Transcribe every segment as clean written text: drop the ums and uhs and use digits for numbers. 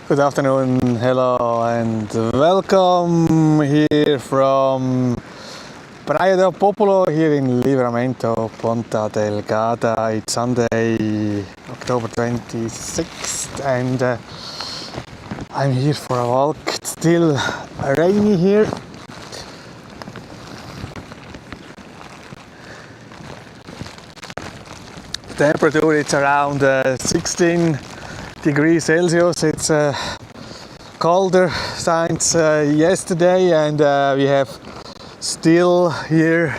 Good afternoon, hello and welcome here from Praia del Popolo here in Livramento, Ponta Delgada. It's Sunday, October 26th and I'm here for a walk. It's still rainy here. The temperature is around 16 degrees Celsius. It's colder since yesterday, and we have still here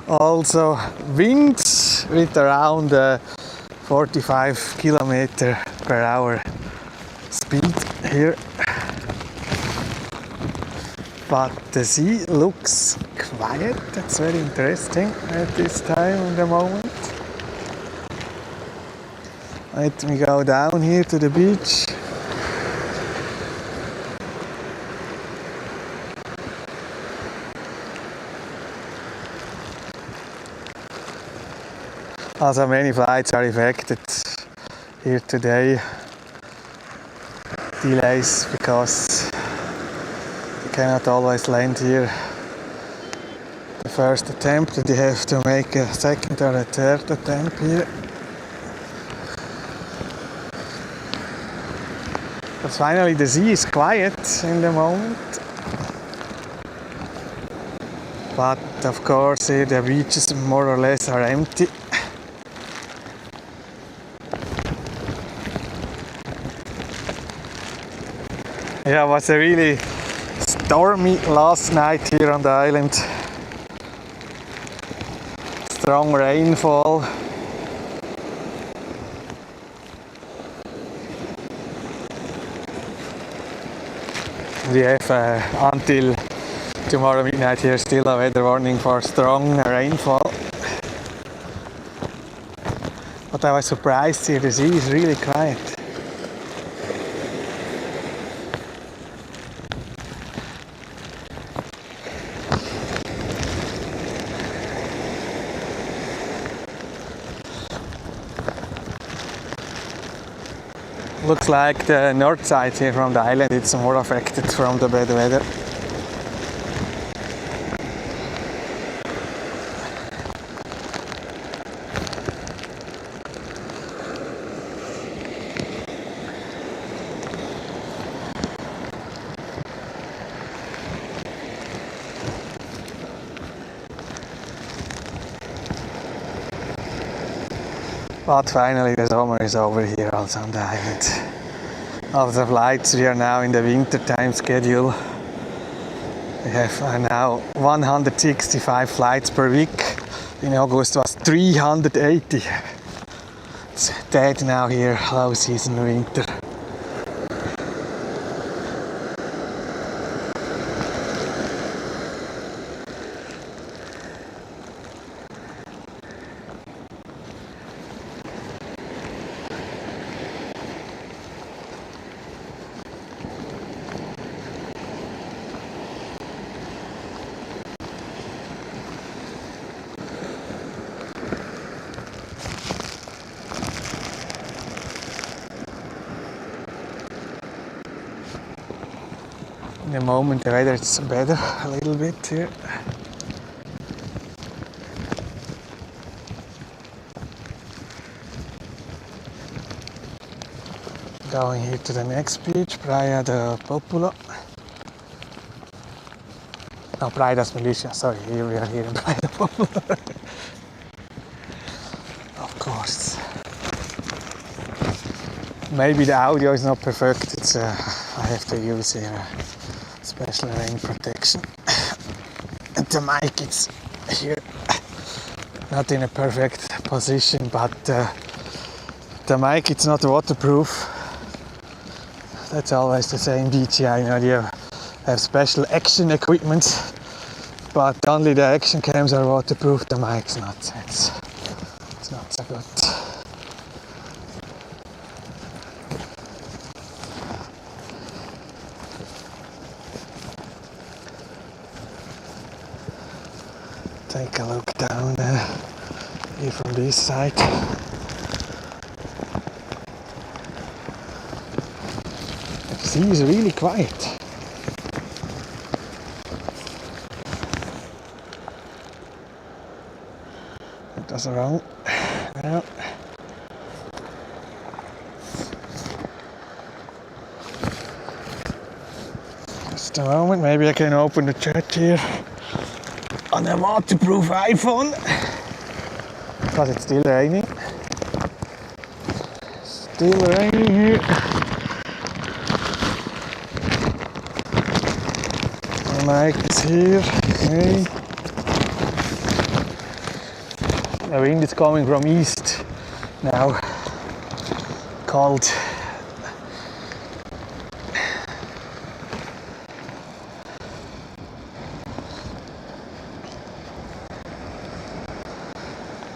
also winds with around 45 kilometer per hour speed here. But the sea looks quiet. That's very interesting at this time in the moment. Let me go down here to the beach. Also many flights are affected here today. Delays because you cannot always land here the first attempt, and you have to make a second or a third attempt here. But finally the sea is quiet in the moment. But of course here the beaches more or less are empty. Yeah, it was a really stormy last night here on the island. Strong rainfall. We have until tomorrow midnight here still a weather warning for strong rainfall. But I was surprised here, the sea is really quiet. Looks like the north side here from the island it's more affected from the bad weather. But finally the summer is over here also on the island. Of the flights, we are now in the winter time schedule. We have now 165 flights per week. In August was 380. It's dead now here, low season winter. In the moment the weather is better a little bit here. Going here to the next beach, Praia del Popolo. No, Praia das Milícias, sorry, here we are here in Praia del Popolo. Of course. Maybe the audio is not perfect, it's I have to use here special rain protection. And the mic is here, not in a perfect position, but the mic it's not waterproof. That's always the same DJI, you know, you have special action equipment, but only the action cams are waterproof, the mic's not. It's not so good. Take a look down here from this side. The sea is really quiet. That's wrong. No. Just a moment, maybe I can open the chat here on a waterproof iPhone because it's still raining. Still raining here. The mic is here. Okay. The wind is coming from east now. Cold.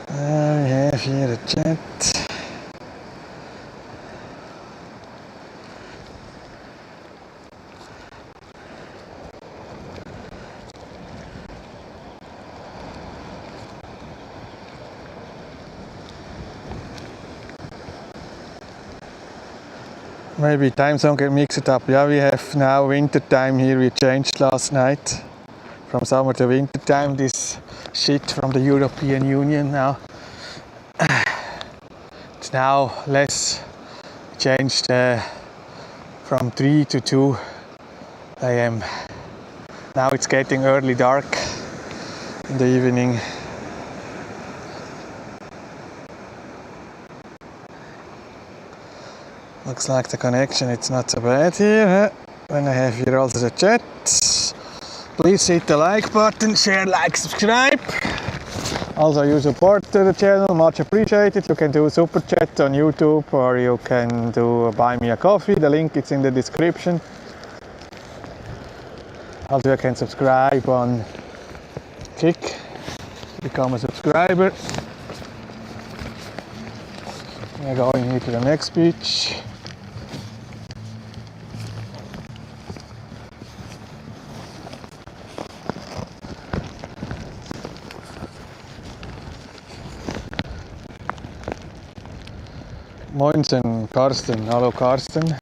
We have here the chat. Maybe time zone get mixed up. Yeah, we have now winter time here. We changed last night from summer to winter time. This shit from the European Union now. It's now less changed from 3 to 2 a.m. Now it's getting early dark in the evening. Looks like the connection it's not so bad here. When I have here also the chat. Please hit the like button, share, like, subscribe. Also you support the channel, much appreciated. You can do super chat on YouTube or you can do buy me a coffee. The link is in the description. Also you can subscribe on Kick, become a subscriber. We're going here to the next beach. Moinsen, Karsten. Hallo Karsten.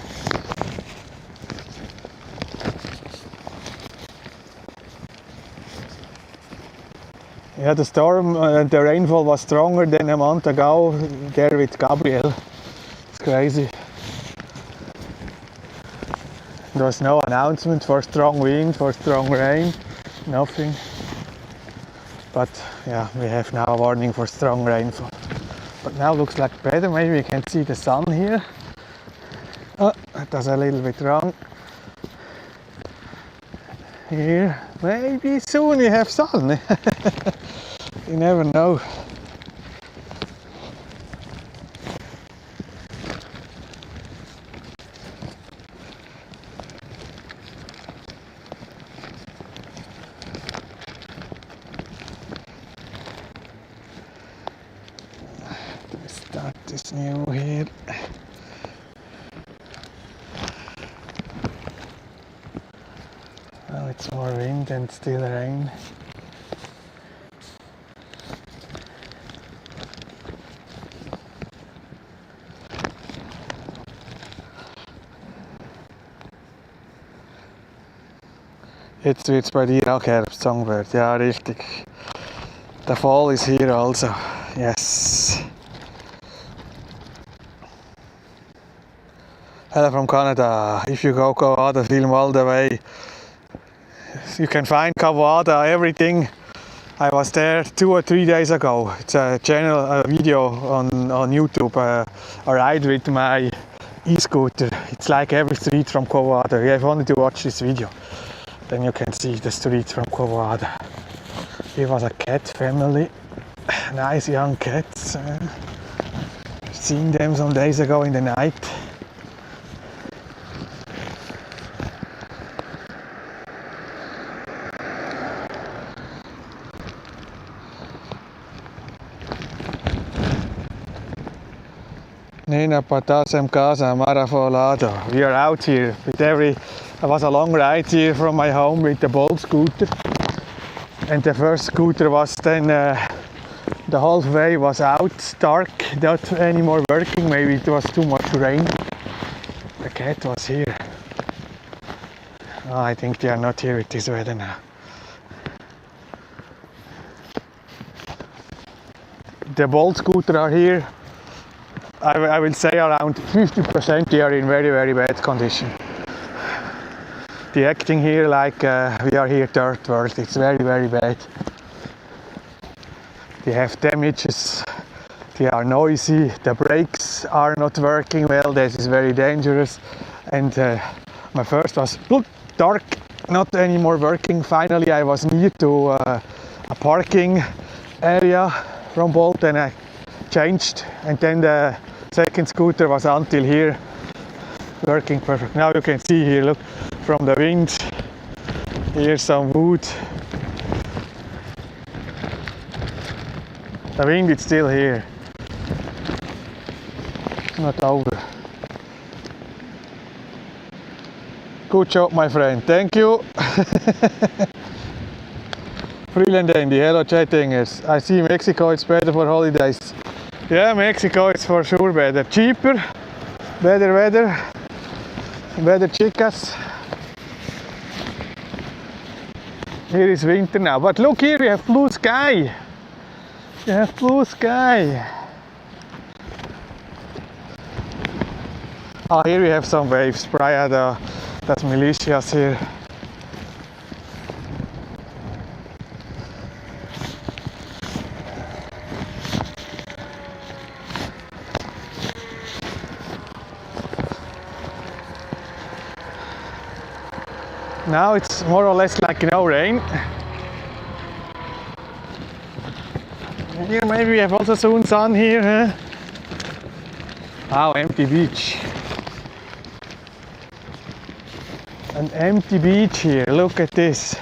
Yeah, the storm, the rainfall was stronger than a month ago there with Gabriel. It's crazy. There was no announcement for strong wind, for strong rain, nothing. But yeah, we have now a warning for strong rainfall. But now looks like better. Maybe we can see the sun here. Oh, that was a little bit wrong. Here, maybe soon we have sun. You never know. Start this new here. Now it's more wind and still rain. Jetzt wird es bei dir auch Herbst, Songbird. Ja, richtig. The fall is here also. Yes. Hello from Canada. If you go Covoada, film all the way. You can find Covoada, everything. I was there 2 or 3 days ago. It's a channel, a video on YouTube. A ride with my e-scooter. It's like every street from Covoada. You have only to watch this video. Then you can see the streets from Covoada. Here was a cat family. Nice young cats. Seen them some days ago in the night. Nina patasem casa marafolado. We are out here with it was a long ride here from my home with the Bolt scooter. And the first scooter was then the whole way was out, dark, not anymore working, maybe it was too much rain. The cat was here. Oh, I think they are not here with this weather now. The Bolt scooter are here. I will say around 50% they are in very, very bad condition. The acting here like we are here third world, it's very, very bad. They have damages, they are noisy, the brakes are not working well, this is very dangerous. And my first was, look, dark, not anymore working. Finally I was near to a parking area from Bolt and I changed, and then the second scooter was until here working perfect. Now you can see here, look, from the wind, here's some wood. The wind is still here, it's not over. Good job, my friend, thank you. Brilliant, Andy. Hello, chattingers. I see Mexico is better for holidays. Yeah, Mexico is for sure better. Cheaper, better weather, better chicas. Here is winter now, but look here, we have blue sky. We have blue sky. Oh, here we have some waves. Praia das Militias here. Now it's more or less like no rain. Here maybe we have also soon sun here, huh? Wow, empty beach. An empty beach here, look at this.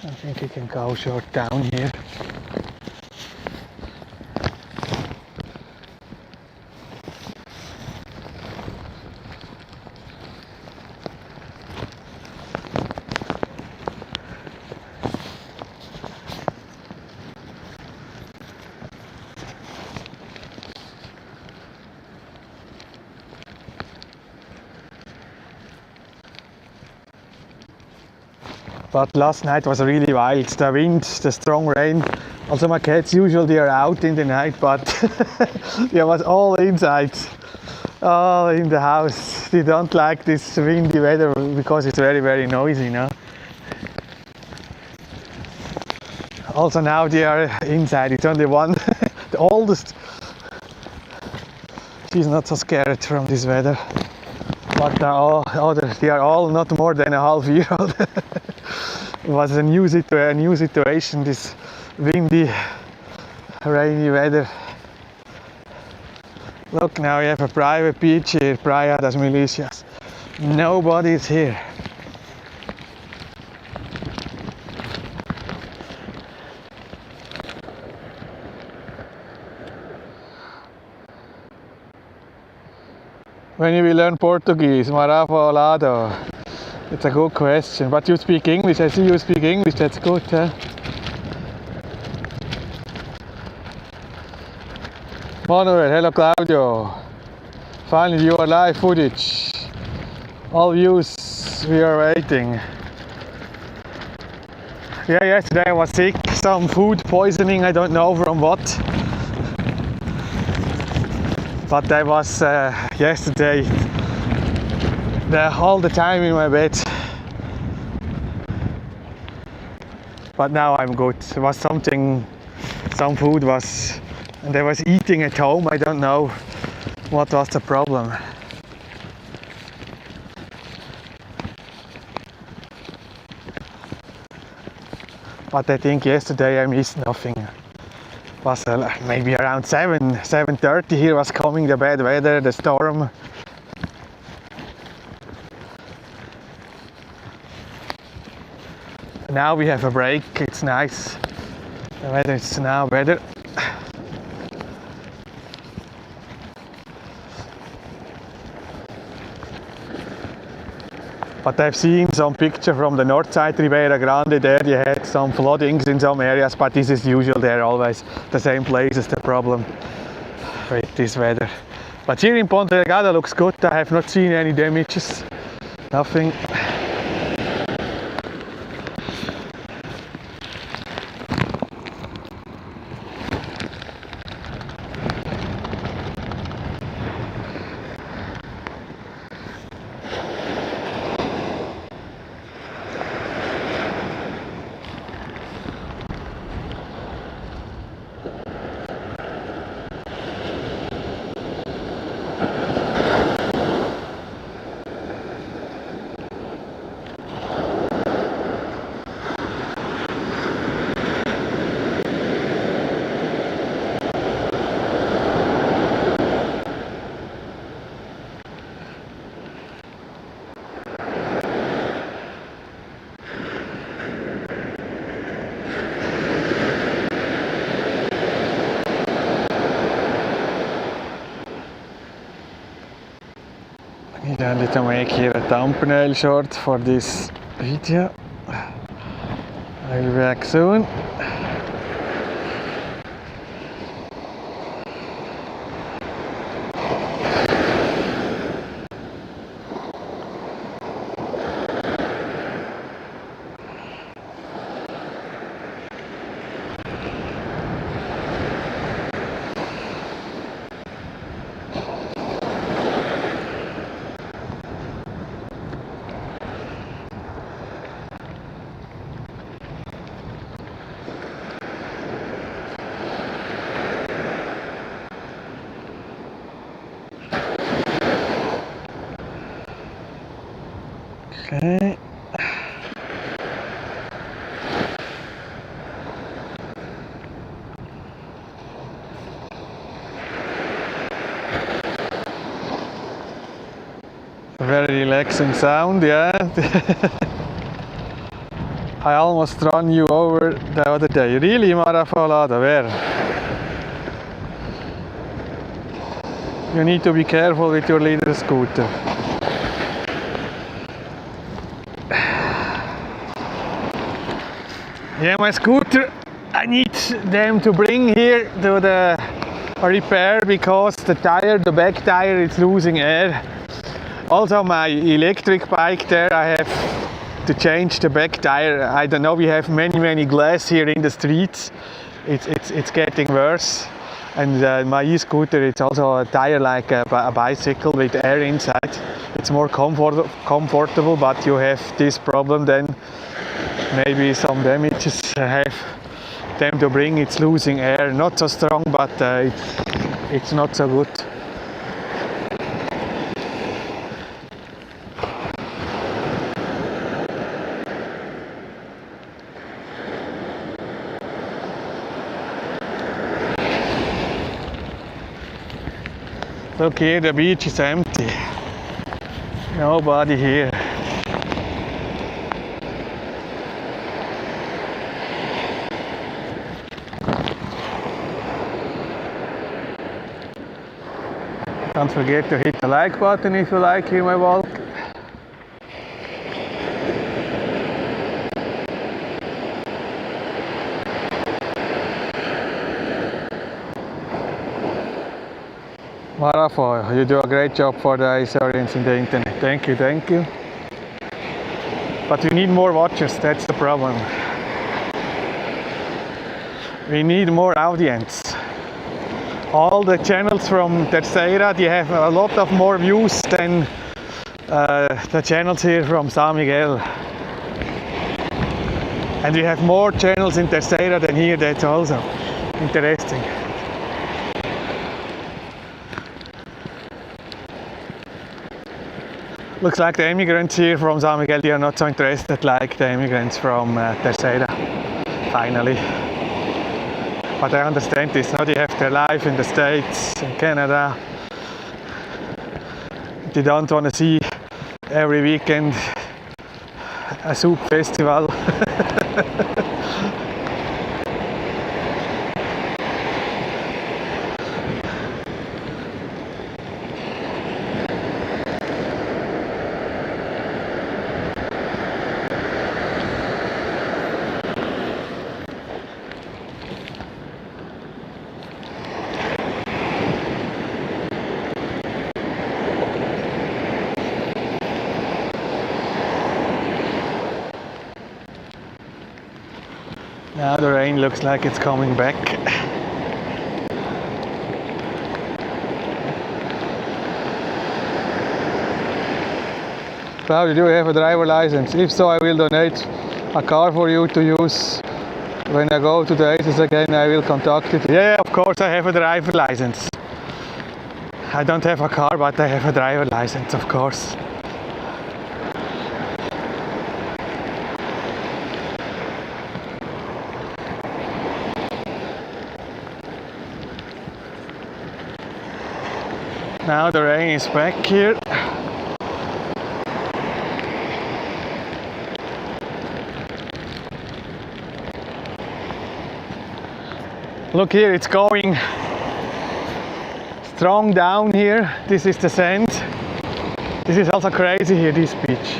I think you can go short down here. But last night was really wild, the wind, the strong rain. Also my cats usually are out in the night, but it was all inside, all in the house. They don't like this windy weather because it's very, very noisy, you know. Also now they are inside, it's only one, the oldest. She's not so scared from this weather. But they are all not more than a half year old. It was a new situation, this windy, rainy weather. Look, now we have a private beach here, Praia das Militias. Nobody is here. When you will learn Portuguese, Marafa ao lado? It's a good question, but you speak English, I see you speak English, that's good, huh? Manuel, hello Claudio. Finally you are live footage. All views, we are waiting. Yeah, yesterday I was sick, some food poisoning, I don't know from what. But I was yesterday all the time in my bed. But now I'm good. It was some food was, and I was eating at home. I don't know what was the problem. But I think yesterday I missed nothing. It was maybe around 7:30 here was coming the bad weather, the storm. Now we have a break, it's nice. The weather is now better. But I've seen some picture from the north side, Ribeira Grande, there you had some floodings in some areas, but this is usual, they're always the same places, the problem with this weather. But here in Ponta Delgada looks good, I have not seen any damages, nothing. I need to make here a thumbnail short for this video. I'll be back soon. Okay. A very relaxing sound, yeah. I almost ran you over the other day. Really, Marafolada, where? You need to be careful with your little scooter. Yeah, my scooter, I need them to bring here to the repair because the tire, the back tire, is losing air. Also my electric bike there, I have to change the back tire. I don't know, we have many glass here in the streets. It's getting worse. And my e-scooter, it's also a tire like a bicycle with air inside. It's more comfortable, but you have this problem then. Maybe some damages I have them to bring. It's losing air, not so strong, but it's not so good. Look here, the beach is empty. Nobody here. Don't forget to hit the like button if you like my walk. Marafo, you do a great job for the Azorians in the internet. Thank you, thank you. But we need more watchers, that's the problem. We need more audience. All the channels from Terceira, they have a lot of more views than the channels here from Sao Miguel. And we have more channels in Terceira than here, that's also interesting. Looks like the immigrants here from Sao Miguel, they are not so interested like the immigrants from Terceira, finally. But I understand this, now they have their life in the States, in Canada. They don't want to see every weekend a soup festival. Now the rain looks like it's coming back. Claudio, do you have a driver license? If so, I will donate a car for you to use. When I go to the races again, I will contact you. Yeah, of course I have a driver license. I don't have a car, but I have a driver license, of course. Now the rain is back here. Look here, it's going strong down here. This is the sand. This is also crazy here, this beach.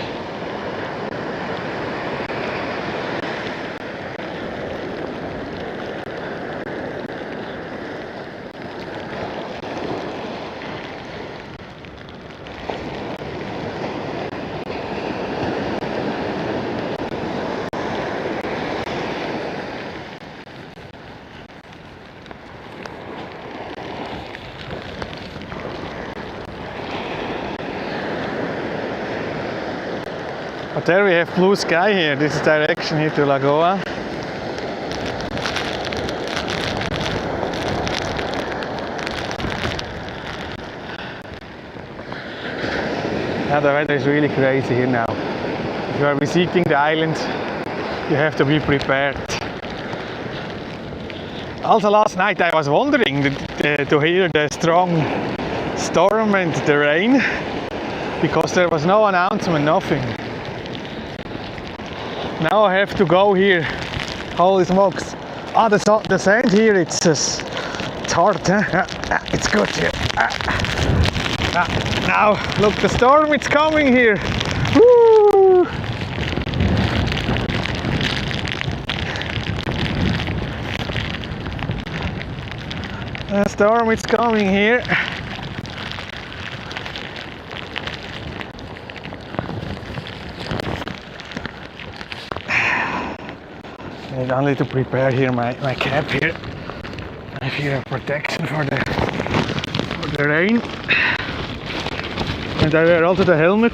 But there we have blue sky here. This is direction here to Lagoa. Yeah, the weather is really crazy here now. If you are visiting the island, you have to be prepared. Also last night I was wondering to hear the strong storm and the rain, because there was no announcement, nothing. Now I have to go here. Holy smokes. Ah, the sand here, it's hard, huh? It's good here. Now, look, the storm, it's coming here. Woo! The storm is coming here. I only to prepare here my cap here. I have here a protection for the rain. And I wear also the helmet.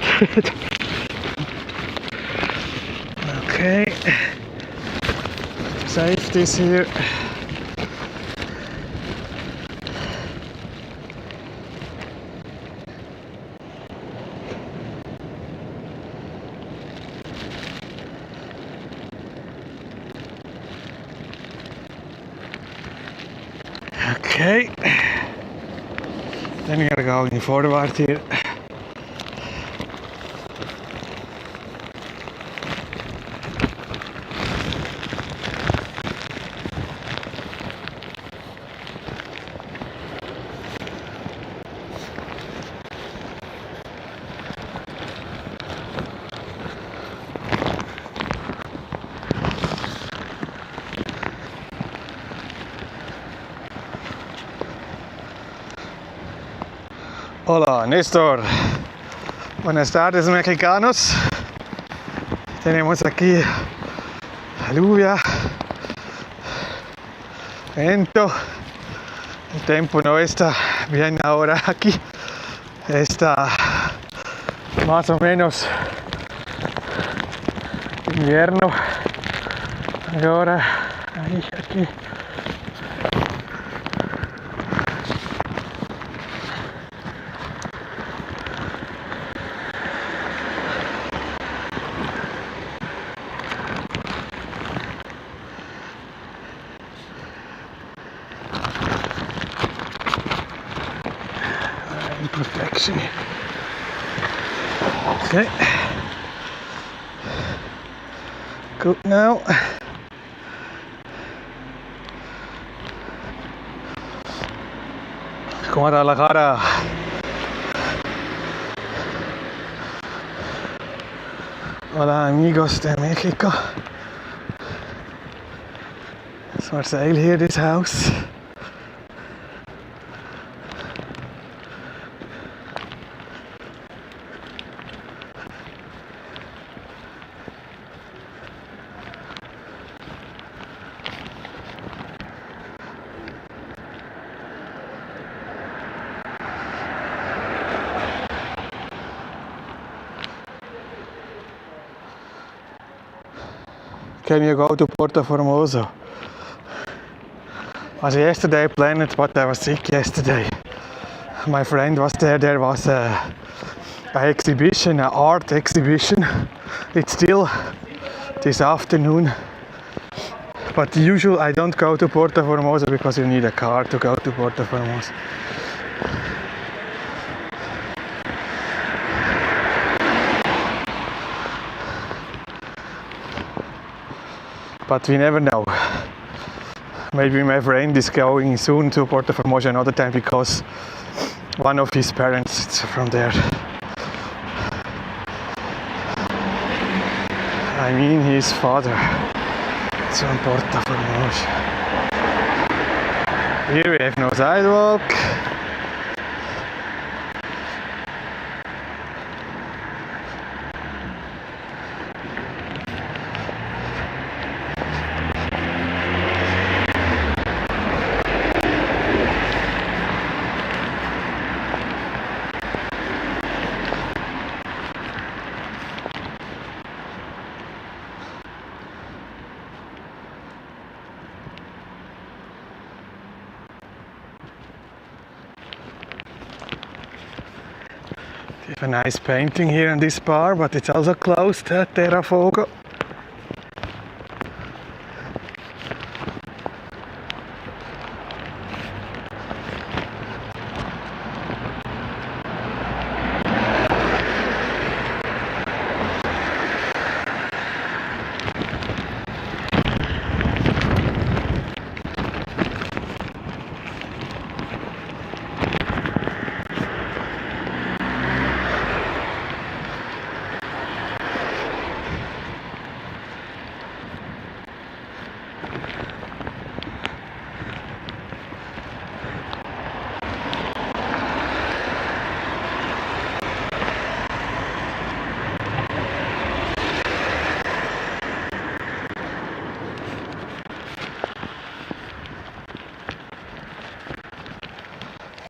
Okay. Save this here. Okay, then we gotta go in forward here. Hola, Néstor. Buenas tardes, mexicanos. Tenemos aquí lluvia, viento. El tiempo no está bien ahora aquí. Está más o menos invierno. Ahora, ahí, aquí. Protection. Okay. Good now. Guadalajara. Hola amigos de Mexico. It's for sale here, this house. can you go to Porto Formoso? Was yesterday planned, but I was sick yesterday. My friend was there. There was an exhibition, an art exhibition. It's still this afternoon. But usually I don't go to Porto Formoso because you need a car to go to Porto Formoso. But we never know. Maybe my friend is going soon to Porto Formoso another time because one of his parents is from there. I mean his father is from Porto Formoso. Here we have no sidewalk. They have a nice painting here in this bar, but it's also closed, Terra Fogo.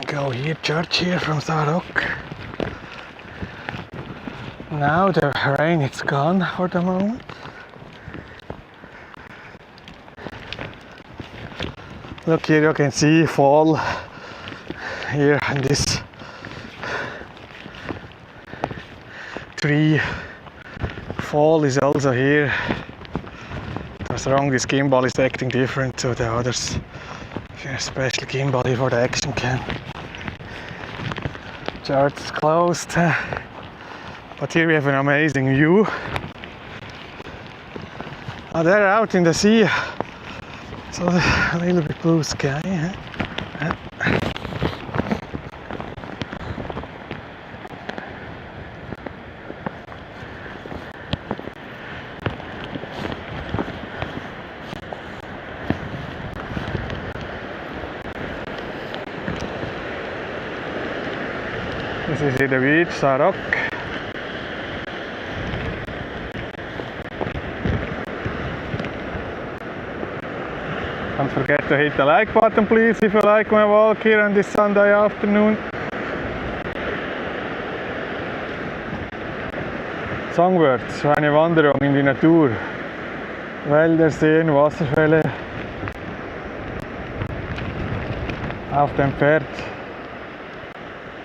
Go here, church here from Sarok. Now the rain is gone for the moment. Look here, you can see fall here, and this tree fall is also here. What's wrong? This gimbal is acting different to the others. A special gimbal here for the action cam. Church is closed, but here we have an amazing view. Oh, they're out in the sea, so a little bit blue sky. This is the beach, Sarok. Don't forget to hit the like button, please, if you like my walk here on this Sunday afternoon. Songbirds für eine Wanderung in die Natur. Wälder, Seen, Wasserfälle. Auf dem Pferd.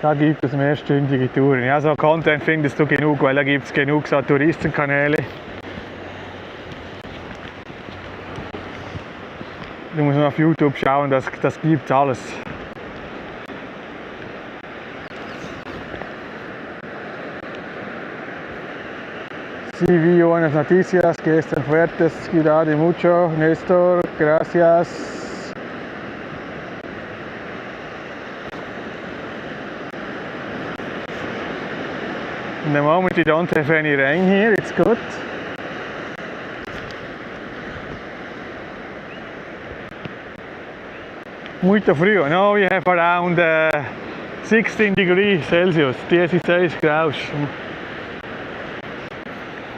Da gibt es mehrstündige Touren. Ja, so Content findest du genug, weil da gibt es genug so Touristenkanäle. Du musst nur auf YouTube schauen, das gibt alles. Si vi buenas noticias, que están fuertes, cuidado mucho, Néstor, gracias. In the moment we don't have any rain here, it's good. Muito frio. Now we have around 16 degrees Celsius, 16 graus,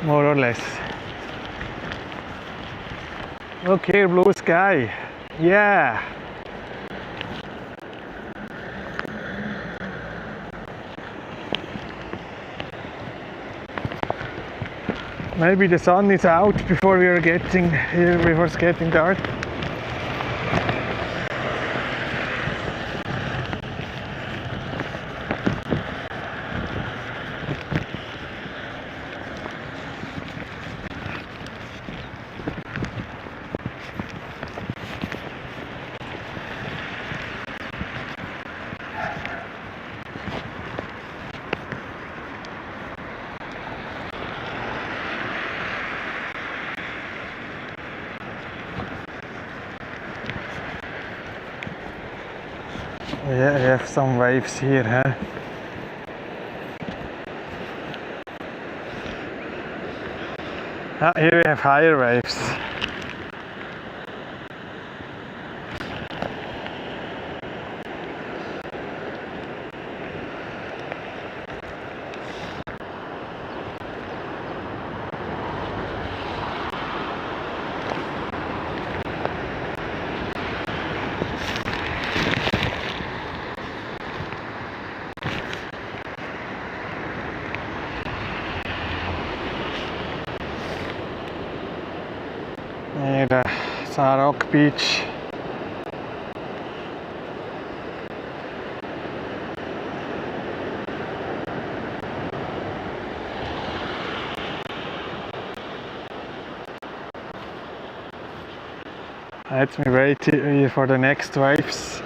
more or less. Look here, blue sky. Yeah. Maybe the sun is out before we are getting here, before it's getting dark. Yeah, we have some waves here, huh? Ah, here we have higher waves. Near the Sarok beach. Let me wait here for the next waves.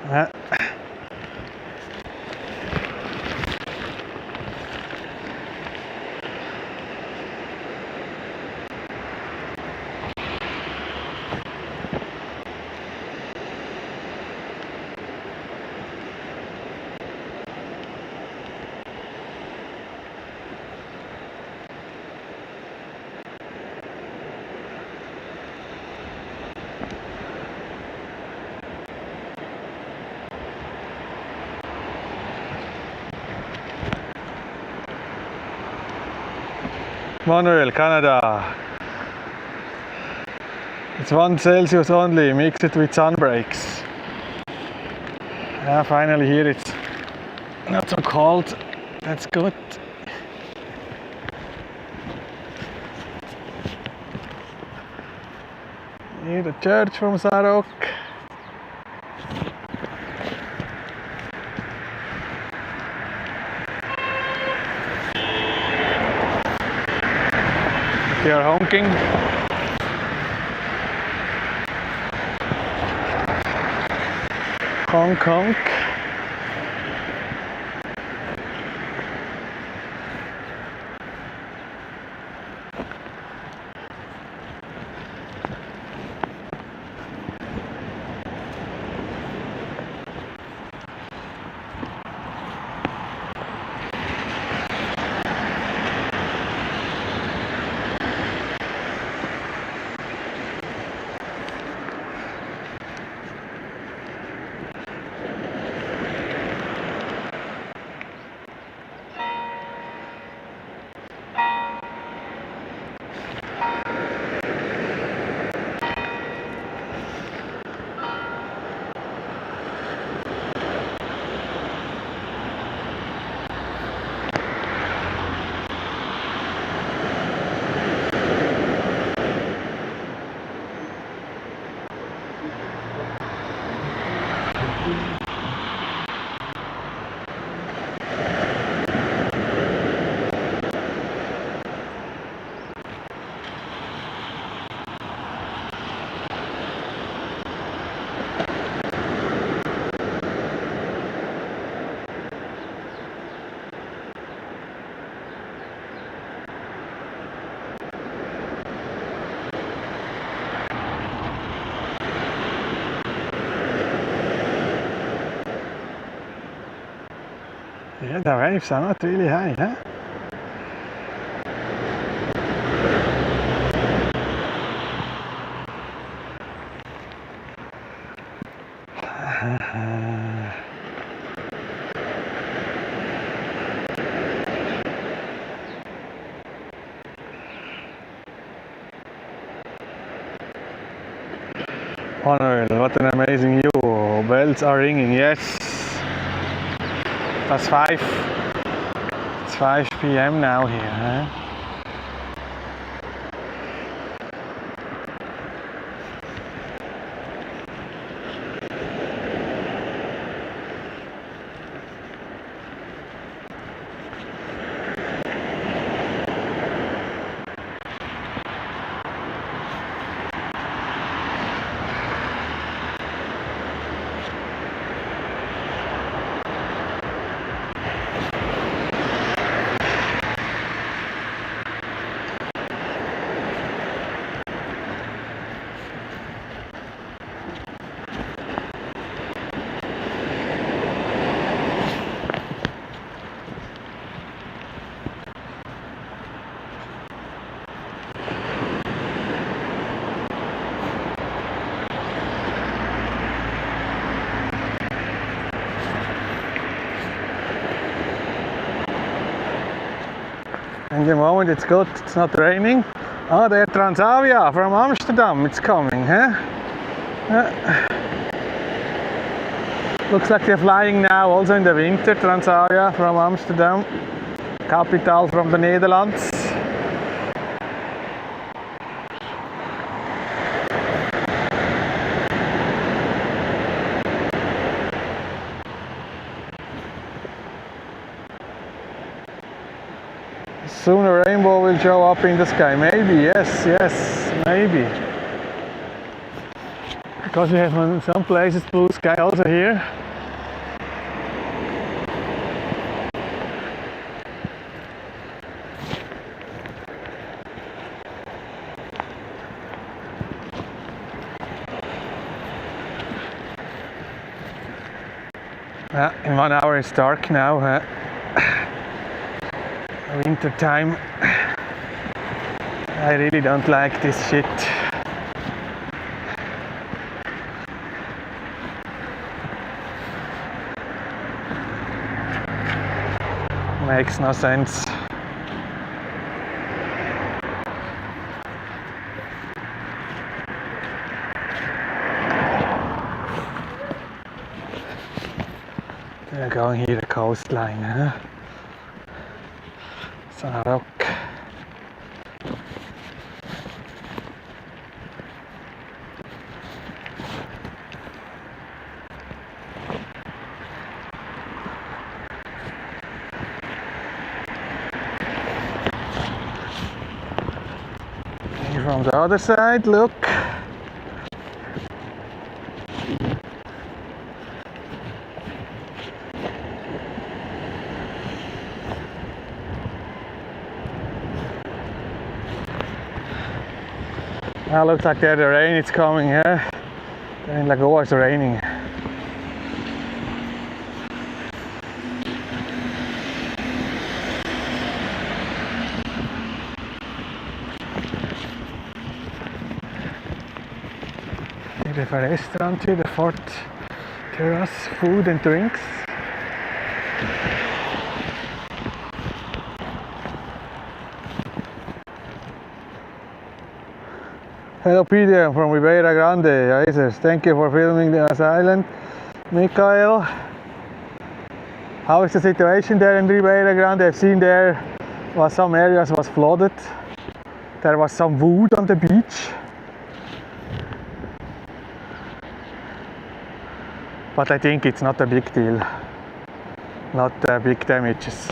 Yeah. Monorail, Canada. It's 1 Celsius only, mix it with sunbreaks. Yeah, finally here it's not so cold. That's good. Here the church from Sarok. They are honking. Honk honk. Yeah, the waves are not really high, huh? Unreal, what an amazing view. Bells are ringing, yes. It's 5 p.m. now here, huh? In the moment it's good, it's not raining. Oh, there Transavia from Amsterdam, it's coming, huh? Looks like they're flying now, also in the winter, Transavia from Amsterdam, capital from the Netherlands. Soon a rainbow will show up in the sky. Maybe, yes, maybe. Because we have in some places blue sky also here. In 1 hour it's dark now. Winter time. I really don't like this shit. Makes no sense. They're going here the coastline, huh? It's on a rock. Here from the other side, look. Now looks like there the rain is coming, yeah. In Lagoa it's raining. Here we have a restaurant here, the Fort Terrace, food and drinks. Hello Peter from Ribeira Grande, Azores. Thank you for filming this island. Michael, how is the situation there in Ribeira Grande? I've seen there was some areas was flooded. There was some wood on the beach. But I think it's not a big deal. Not big damages.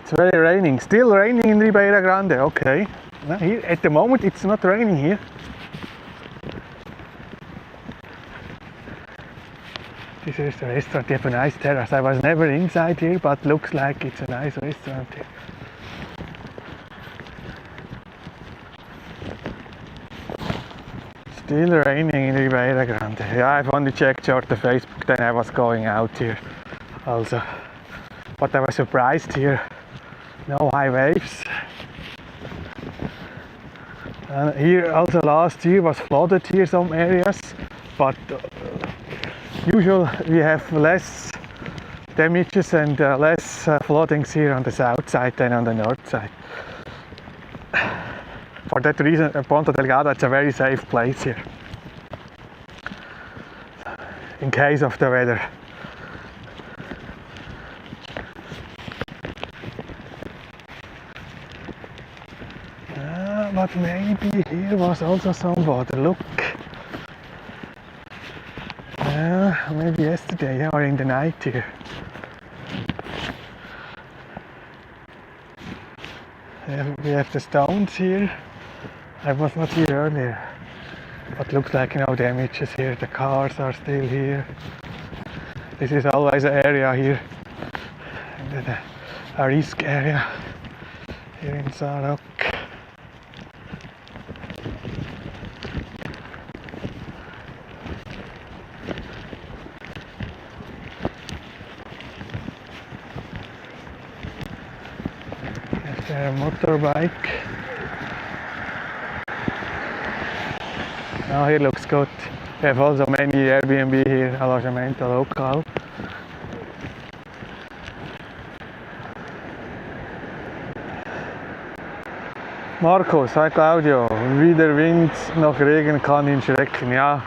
It's very raining, still raining in Ribeira Grande, okay. Now here, at the moment it's not raining here. This is the restaurant. They have a nice terrace. I was never inside here, but looks like it's a nice restaurant here. Still raining in Ribeira Grande. Yeah, I've only checked short the Facebook, then I was going out here also. But I was surprised here. No high waves. And here also last year was flooded here some areas, but usually we have less damages and less floodings here on the south side than on the north side. For that reason, Ponta Delgada is a very safe place here, in case of the weather. But maybe here was also some water, look. Maybe yesterday or in the night here. We have the stones here. I was not here earlier, but looks like no damages here. The cars are still here. This is always an area here, a risk area here in Sao. A motorbike. Now here looks good. We have also many Airbnb here, alojamento local. Markus, hi Claudio. Weder Wind noch Regen kann ihn schrecken. Ja,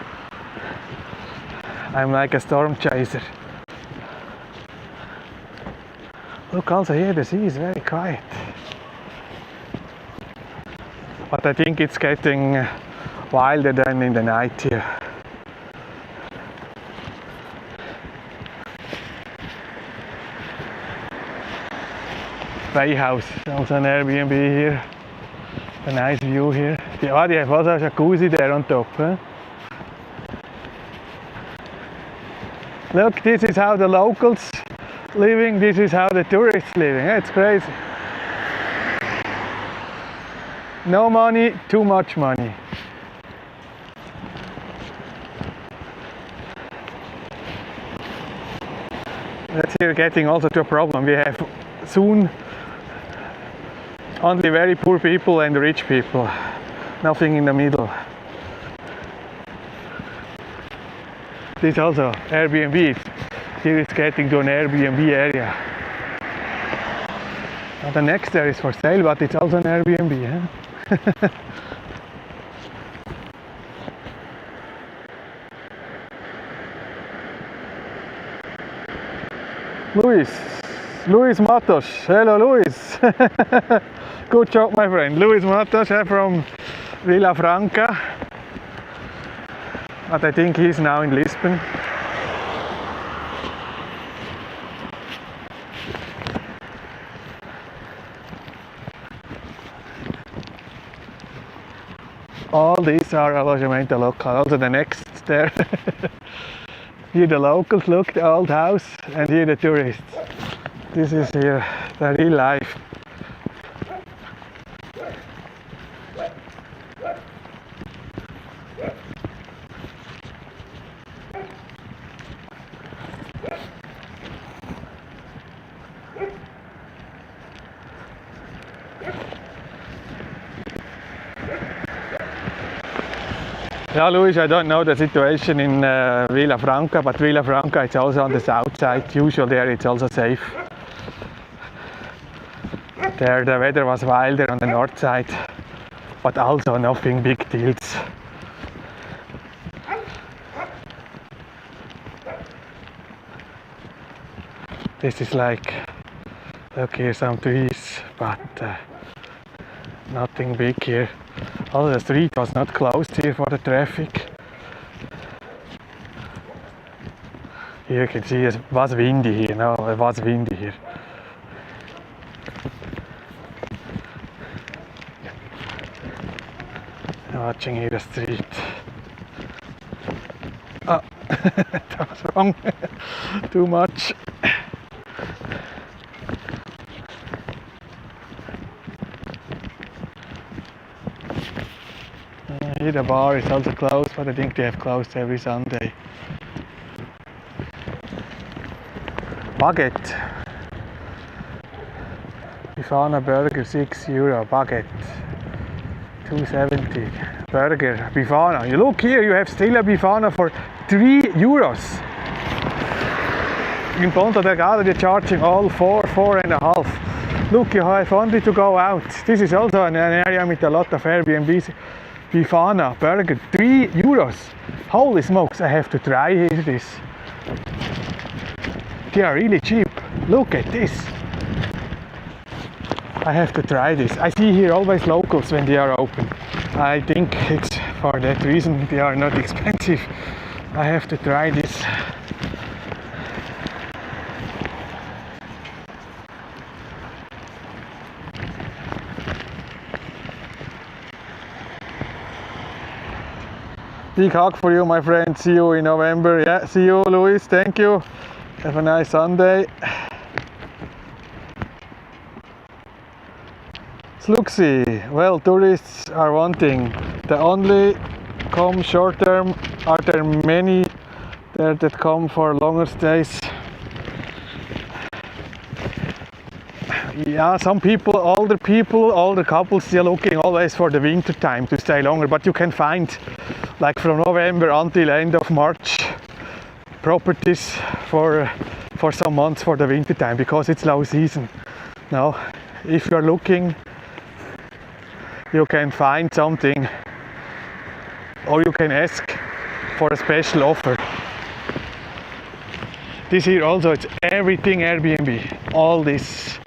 I'm like a storm chaser. Look, also here the sea is very quiet. But I think it's getting wilder than in the night here. Bay House, also an Airbnb here. A nice view here. They have also a jacuzzi there on top. Huh? Look, this is how the locals living, this is how the tourists living. It's crazy. No money, too much money. That's here getting also to a problem. We have soon only very poor people and rich people. Nothing in the middle. This also Airbnb. Here it's getting to an Airbnb area. Now the next there is for sale, but it's also an Airbnb. Huh? Luis Matos. Hello, Luis. Good job, my friend. Luis Matos from Vila Franca, but I think he's now in Lisbon. All these are alojamento local. Also the next there. Here the locals, look, the old house, and here the tourists. This is here the real life. Yeah, Luis, I don't know the situation in Vila Franca, but Vila Franca is also on the south side. Usually there it's also safe. There the weather was wilder on the north side, but also nothing big deals. This is like, look here, some trees, but nothing big here. Also the street was not closed here for the traffic. Here you can see it was windy here, no, it was windy here. Watching here the street. Oh. That was wrong. Too much. Here the bar is also closed, but I think they have closed every Sunday. Baguette. Bifana burger, €6. Baguette. 2.70. Burger, Bifana. You look here, you have still a Bifana for €3. In Ponta Delgada they're charging all 4.5. Look, you have only to go out. This is also an area with a lot of Airbnbs. Bifana burger, €3. Holy smokes, I have to try here this. They are really cheap. Look at this. I have to try this. I see here always locals when they are open. I think it's for that reason they are not expensive. I have to try this. Big hug for you, my friend. See you in November. Yeah, see you, Luis. Thank you. Have a nice Sunday. Sluxy. Well, tourists are wanting. They only come short term. Are there many there that come for longer stays? Yeah, some people, older couples, they're looking always for the winter time to stay longer, but you can find, like from November until end of March, properties for some months for the winter time, because it's low season. Now, if you're looking, you can find something, or you can ask for a special offer. This here also, it's everything Airbnb, all this.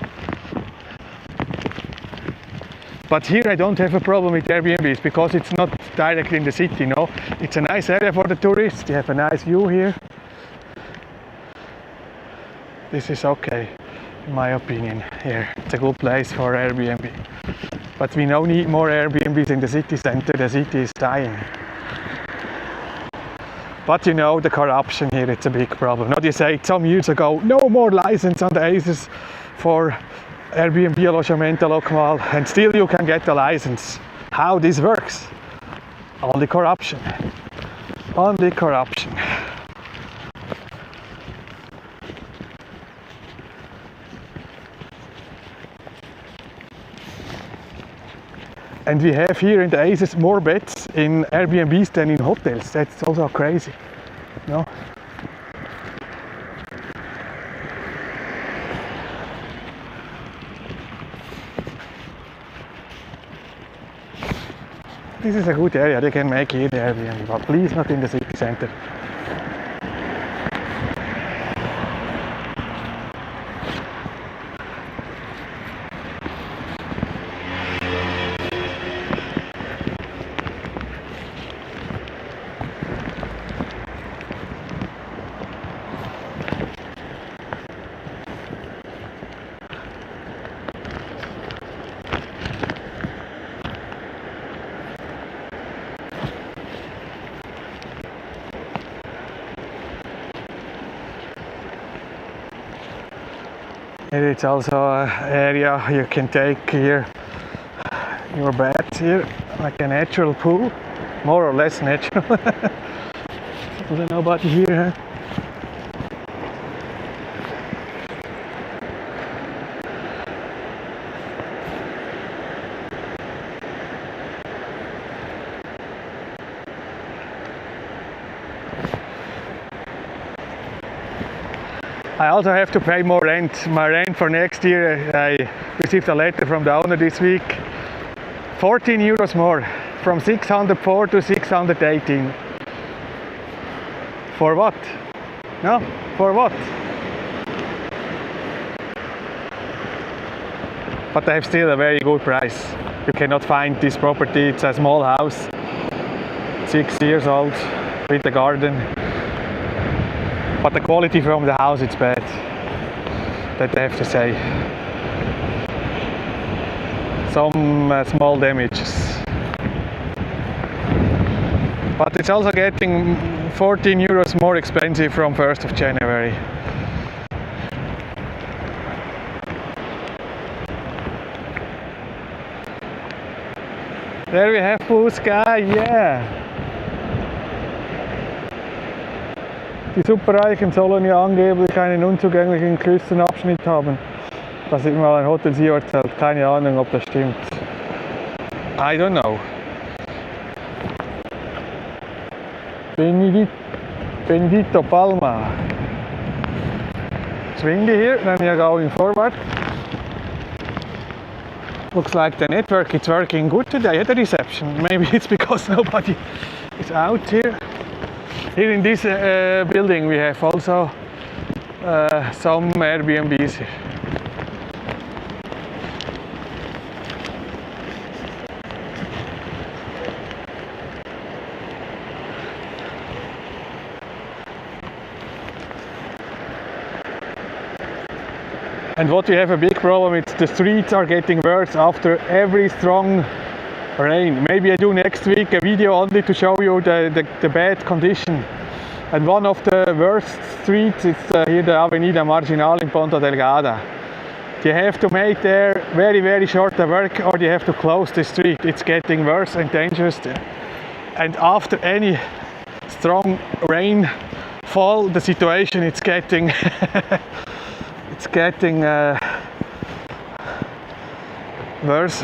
But here I don't have a problem with Airbnbs because it's not directly in the city, no. It's a nice area for the tourists, they have a nice view here. This is okay, in my opinion, here. It's a good place for Airbnb. But we now need more Airbnbs in the city center, the city is dying. But you know, the corruption here, it's a big problem. Not you say some years ago, no more license on the ACES for Airbnb Alojamento Local, and still you can get a license. How this works? Only corruption. Only corruption. And we have here in the ACES more beds in Airbnbs than in hotels. That's also crazy. No? This is a good area, they can make here the Airbnb, but please not in the city center. It's also an area you can take here your bath here, like a natural pool, more or less natural. There's nobody here. Huh? I also have to pay more rent. My rent for next year, I received a letter from the owner this week. €14 more, from 604 to 618. For what? No? For what? But I have still a very good price. You cannot find this property. It's a small house, 6 years old, with a garden. But the quality from the house, it's bad. That I have to say. Some small damages. But it's also getting 14 euros more expensive from 1st of January. There we have blue sky, yeah! Die Superreichen sollen ja angeblich einen unzugänglichen Küstenabschnitt haben. Das hat mir mal ein Hotelsier erzählt. Keine Ahnung, ob das stimmt. I don't know. Benedito Palma. It's windy here, then we are going forward. Looks like the network is working good today at the reception. Maybe it's because nobody is out here. Here in this building we have also some Airbnbs here. And what we have a big problem is the streets are getting worse after every strong rain. Maybe I do next week a video only to show you the bad condition. And one of the worst streets is here the Avenida Marginal in Ponta Delgada. You have to make there very short work or you have to close the street. It's getting worse and dangerous there. And after any strong rainfall, the situation is getting it's getting worse.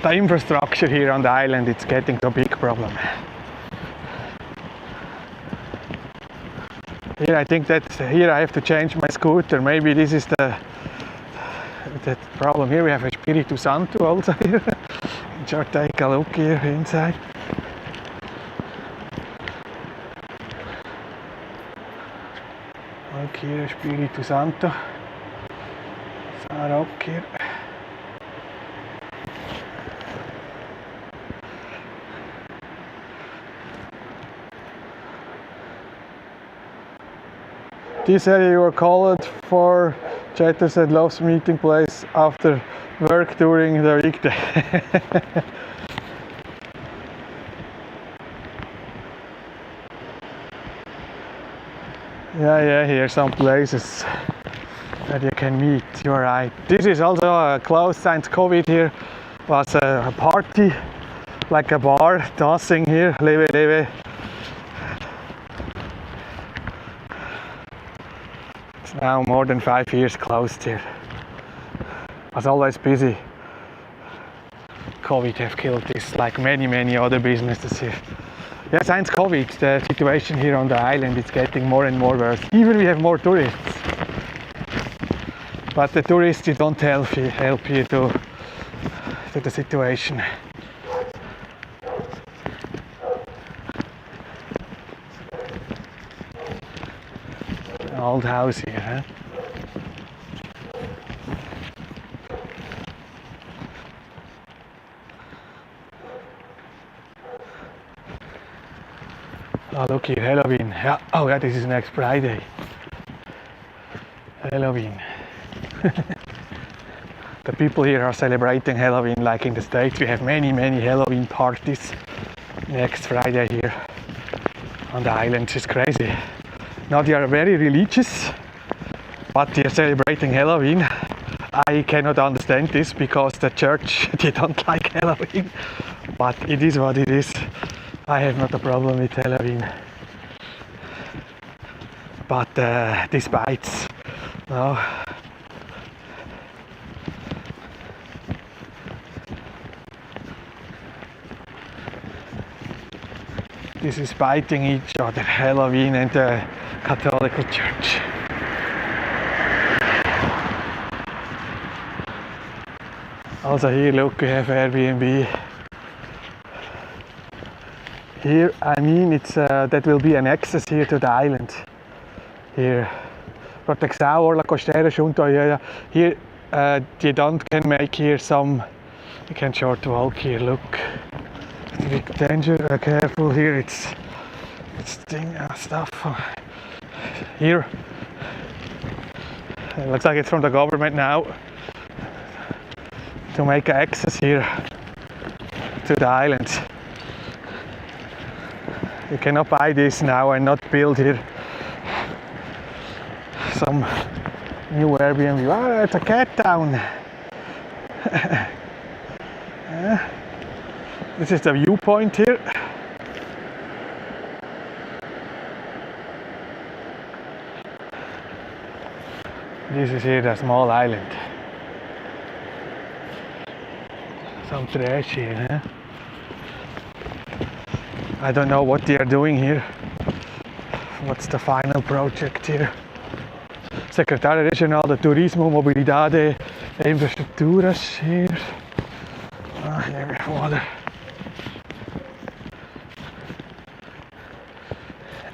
The infrastructure here on the island, it's getting a big problem. Here I think that here I have to change my scooter. Maybe this is the problem. Here we have Espiritu Santo also here. Just take a look here inside. Look here, Espiritu Santo. Rock here. This area you are called for, Chatter said, loves meeting place after work during the weekday. Yeah, here are some places that you can meet, you're right. This is also closed since COVID. Here was a party, like a bar, dancing here, leve. It's now more than 5 years closed here. Was always busy. COVID have killed this, like many other businesses here. Yeah, since COVID, the situation here on the island is getting more and more worse. Even we have more tourists. But the tourists, they don't help you to the situation. Old house here, huh? Oh, look here, Halloween. Yeah. Oh, yeah, this is next Friday. Halloween. The people here are celebrating Halloween like in the States. We have many Halloween parties next Friday here on the island. It's crazy. Now they are very religious, but they are celebrating Halloween. I cannot understand this because the church, they don't like Halloween, but it is what it is. I have not a problem with Halloween, but this bites. No. This is biting each other, Halloween and the Catholic Church. Also here, look, we have Airbnb. Here, I mean, it's that will be an access here to the island. Here, Proteção or La Costeira junto. Here, you can make here some. You can short walk here. Look, big danger. Careful here, it's thing stuff here. It looks like it's from the government now to make access here to the island. You cannot buy this now and not build here some new Airbnb. Oh, there's a cat down. This is the viewpoint here. This is here the small island. Some trash here, huh? I don't know what they are doing here. What's the final project here? Secretario Regional de Turismo, Mobilidade e Infraestruturas here. Ah, here water.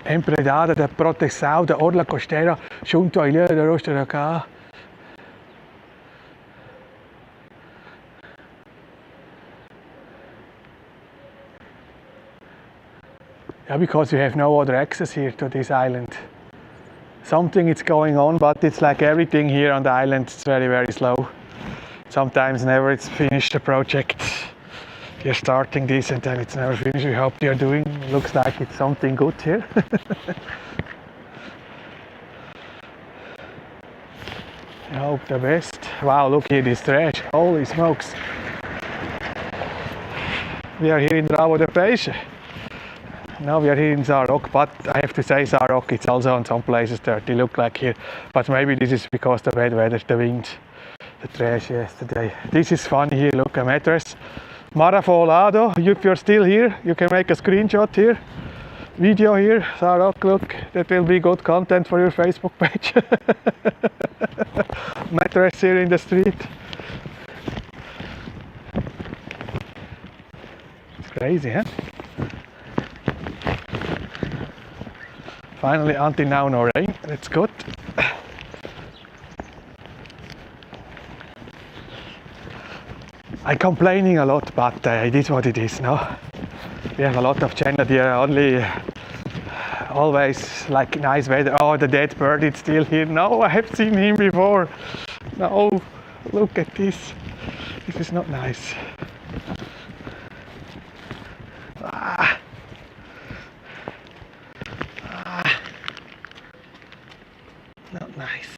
Empregada de proteção da orla costeira junto à ilha de Rosteracá. Yeah, because you have no other access here to this island. Something is going on, but it's like everything here on the island, it's very, very slow. Sometimes never it's finished the project. You're starting this and then it's never finished. We hope they're doing, looks like it's something good here. I hope the best. Wow, look here, this trash, holy smokes. We are here in Rabo de Peixe. Now we are here in Zarok, but I have to say Zarok, it's also on some places dirty, look like here. But maybe this is because the bad weather, the wind, the trash yesterday. This is fun here, look, a mattress. Marafolado, if you're still here, you can make a screenshot here. Video here, Zarok, look, that will be good content for your Facebook page. Mattress here in the street. It's crazy, huh? Finally, until now, no rain. That's good. I'm complaining a lot, but it is what it is, no? We have a lot of channels here, only always like nice weather. Oh, the dead bird is still here. No, I have seen him before. No, look at this. This is not nice. Ah. Not nice.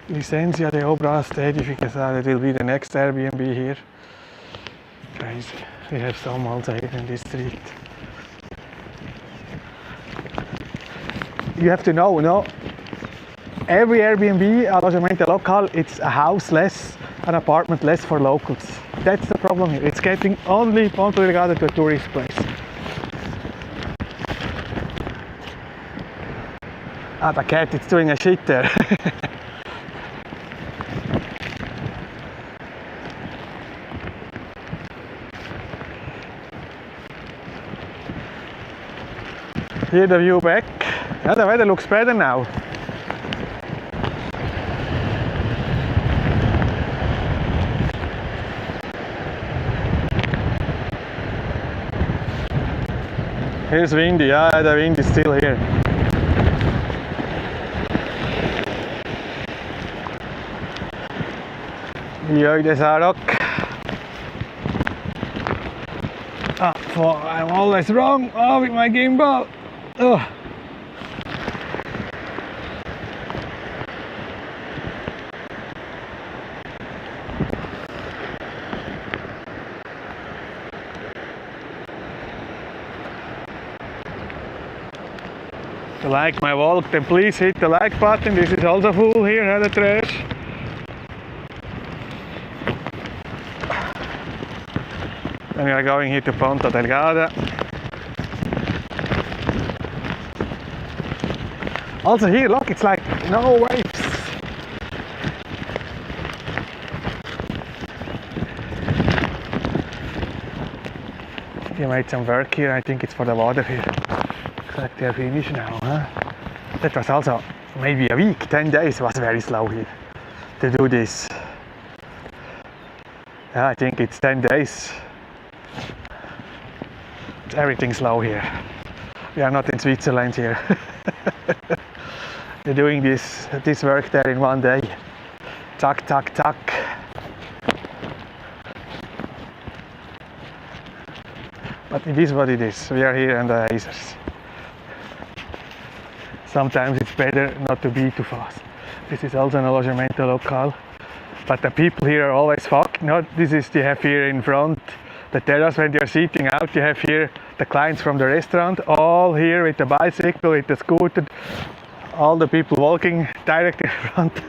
Licencia de obras de edificación. It will be the next Airbnb here. Crazy. We have some also here in this street. You have to know, no? Every Airbnb, alojamento local, it's a house less, an apartment less for locals. That's the problem here. It's getting only Ponta Delgada to a tourist place. Ah, the cat is doing a shit there. Here the view back. Yeah, the weather looks better now. Here's windy, yeah, the wind is still here. Hier de Zarok. Ah, I'm always wrong. Oh, with my gimbal. Oh. To like my walk, then please hit the like button. This is also full here, the trash. Then we are going here to Ponta Delgada. Also here, look, it's like no waves. They made some work here, I think it's for the water here. Looks like they're finished now, huh? That was also maybe a week, 10 days was very slow here to do this. Yeah, I think it's 10 days. Everything's slow here. We are not in Switzerland here. We're doing this work there in one day. Tuck, tuck, tuck. But it is what it is. We are here on the Azores. Sometimes it's better not to be too fast. This is also an alojamento local. But the people here are always fucking. No, this is you have here in front the terrace when you're sitting out. You have here the clients from the restaurant, all here with the bicycle, with the scooter, all the people walking directly in front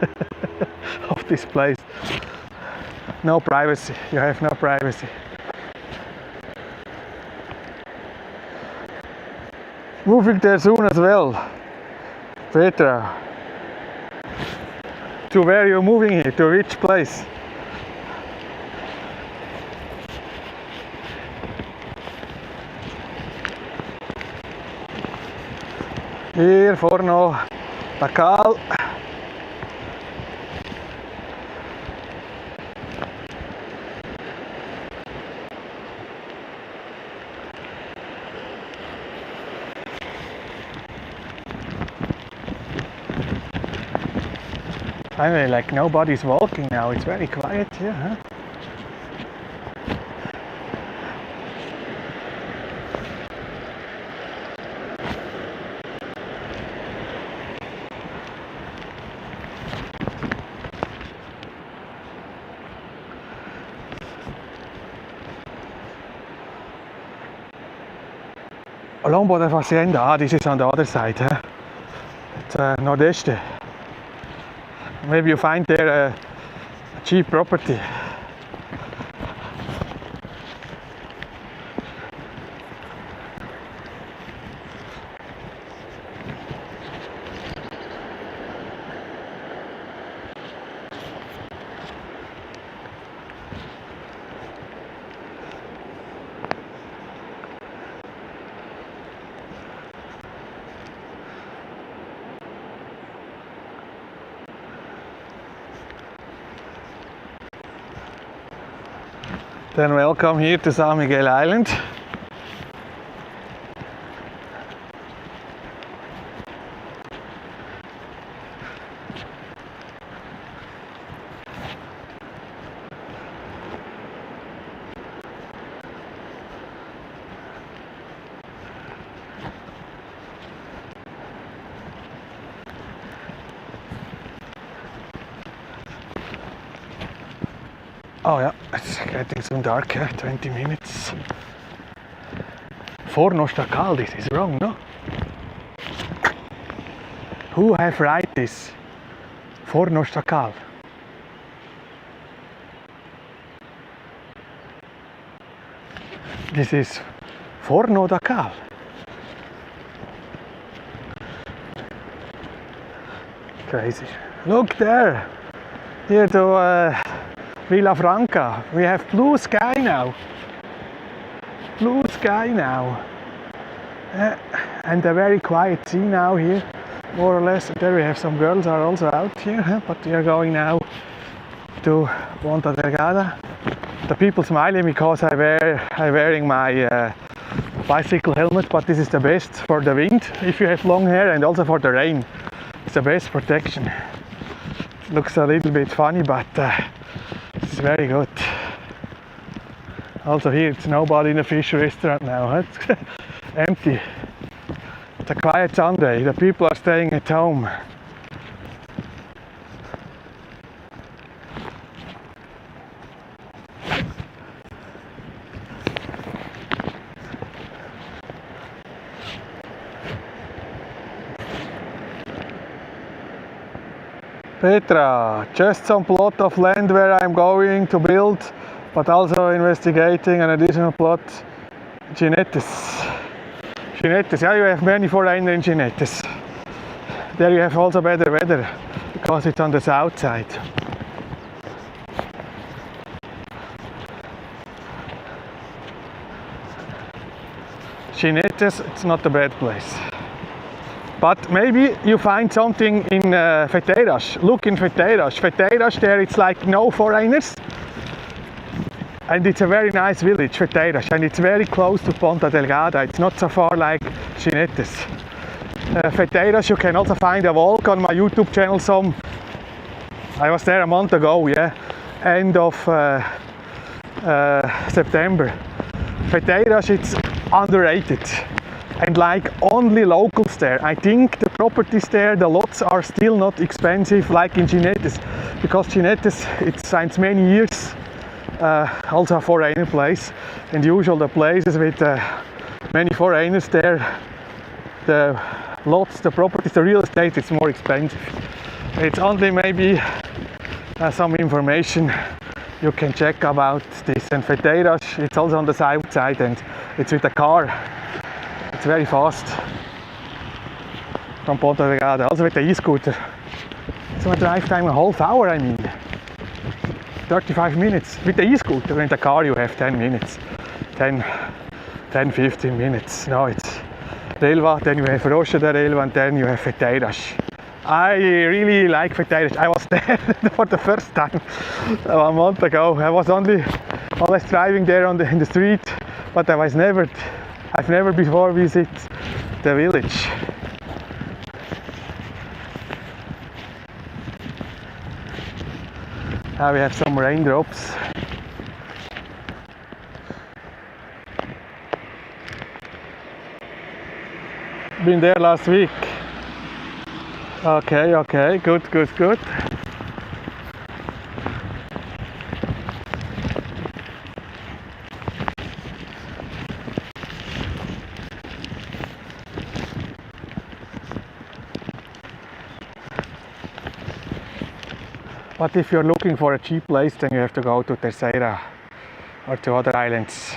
of this place. No privacy. You have no privacy. Moving there soon as well. Petra. To where you're moving here? To which place? Hier forno Takal. I mean, like nobody's walking now, it's very quiet here, huh? Lombo de Fazenda, this is on the other side, huh? It's Nordeste. Maybe you find there a cheap property. Then welcome here to Sao Miguel Island. Oh yeah, it's getting soon dark, 20 minutes. Forno Stacal, this is wrong, no? Who have write this? Forno Stacal. This is Forno da Cal. Crazy. Look there! Here to Villa Franca. We have blue sky now. Blue sky now. And a very quiet sea now here, more or less. There we have some girls are also out here, but we are going now to Ponta Delgada. The people smiling because I'm wearing my bicycle helmet, but this is the best for the wind if you have long hair, and also for the rain. It's the best protection. It looks a little bit funny, but it's very good. Also here it's nobody in the fish restaurant now, it's empty. It's a quiet Sunday, the people are staying at home. Petra, just some plot of land where I'm going to build, but also investigating an additional plot. Ginetes. Ginetes, yeah, you have many foreigner in Ginetes. There you have also better weather, because it's on the south side. Ginetes, it's not a bad place. But maybe you find something in Feteiras. Look in Feteiras. Feteiras, there it's like no foreigners. And it's a very nice village, Feteiras, and it's very close to Ponta Delgada. It's not so far like Chinetes. Feteiras, you can also find a walk on my YouTube channel. I was there a month ago, yeah, end of September. Feteiras, it's underrated. And like only locals there. I think the properties there, the lots are still not expensive like in Chinetes. Because Chinetes, it's since many years also a foreigner place, and usually the places with many foreigners there, the lots, the properties, the real estate, it's more expensive. It's only maybe some information you can check about this. And Feteiras, it's also on the south side, and it's with a car. It's very fast from Ponta Delgada, also with the e-scooter. So a drive time a half hour, I mean. 35 minutes. With the e-scooter, in the car you have 10 minutes. 10-15 minutes. No, it's Relva, then you have Rocha de Relva, and then you have Feteiras. I really like Feteiras. I was there for the first time a month ago. I was always driving there in the street, but I've never before visited the village. Now we have some raindrops. Been there last week. Okay, good. But if you're looking for a cheap place, then you have to go to Terceira or to other islands.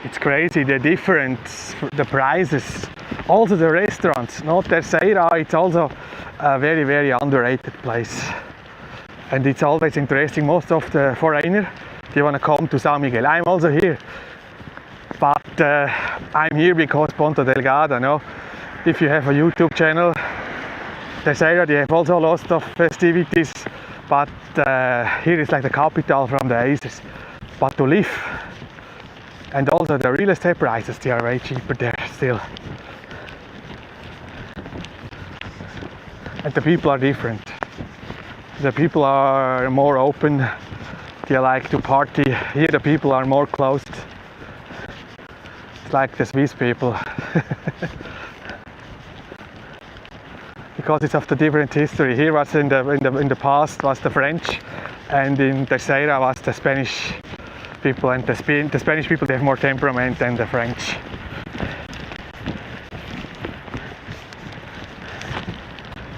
It's crazy, the difference, the prices, also the restaurants. Not Terceira, it's also a very, very underrated place. And it's always interesting, most of the foreigners, they want to come to Sao Miguel. I'm also here, but I'm here because Ponta Delgada, no? If you have a YouTube channel, Terceira, they have also lots of festivities, but here is like the capital from the Azores. But to live, and also the real estate prices, they are way cheaper there still. And the people are different. The people are more open, they like to party. Here the people are more closed. It's like the Swiss people. Because it's of the different history. Here was in the past was the French, and in Terceira was the Spanish people, and the Spanish people, they have more temperament than the French.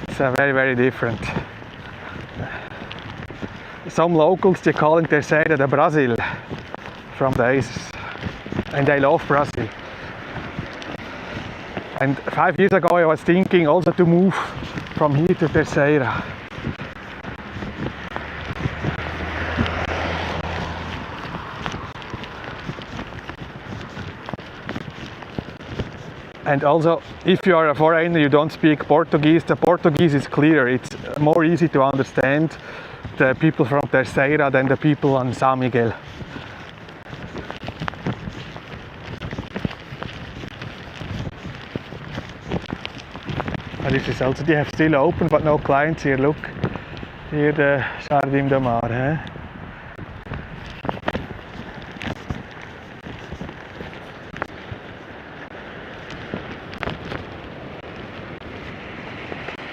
It's very, very different. Some locals, they're calling Terceira the Brazil from the Azores, and I love Brazil. And 5 years ago I was thinking also to move from here to Terceira. And also, if you are a foreigner, you don't speak Portuguese, the Portuguese is clearer. It's more easy to understand the people from Terceira than the people on Sao Miguel. This is also, they have still open, but no clients here. Look, here the Jardim do Mar.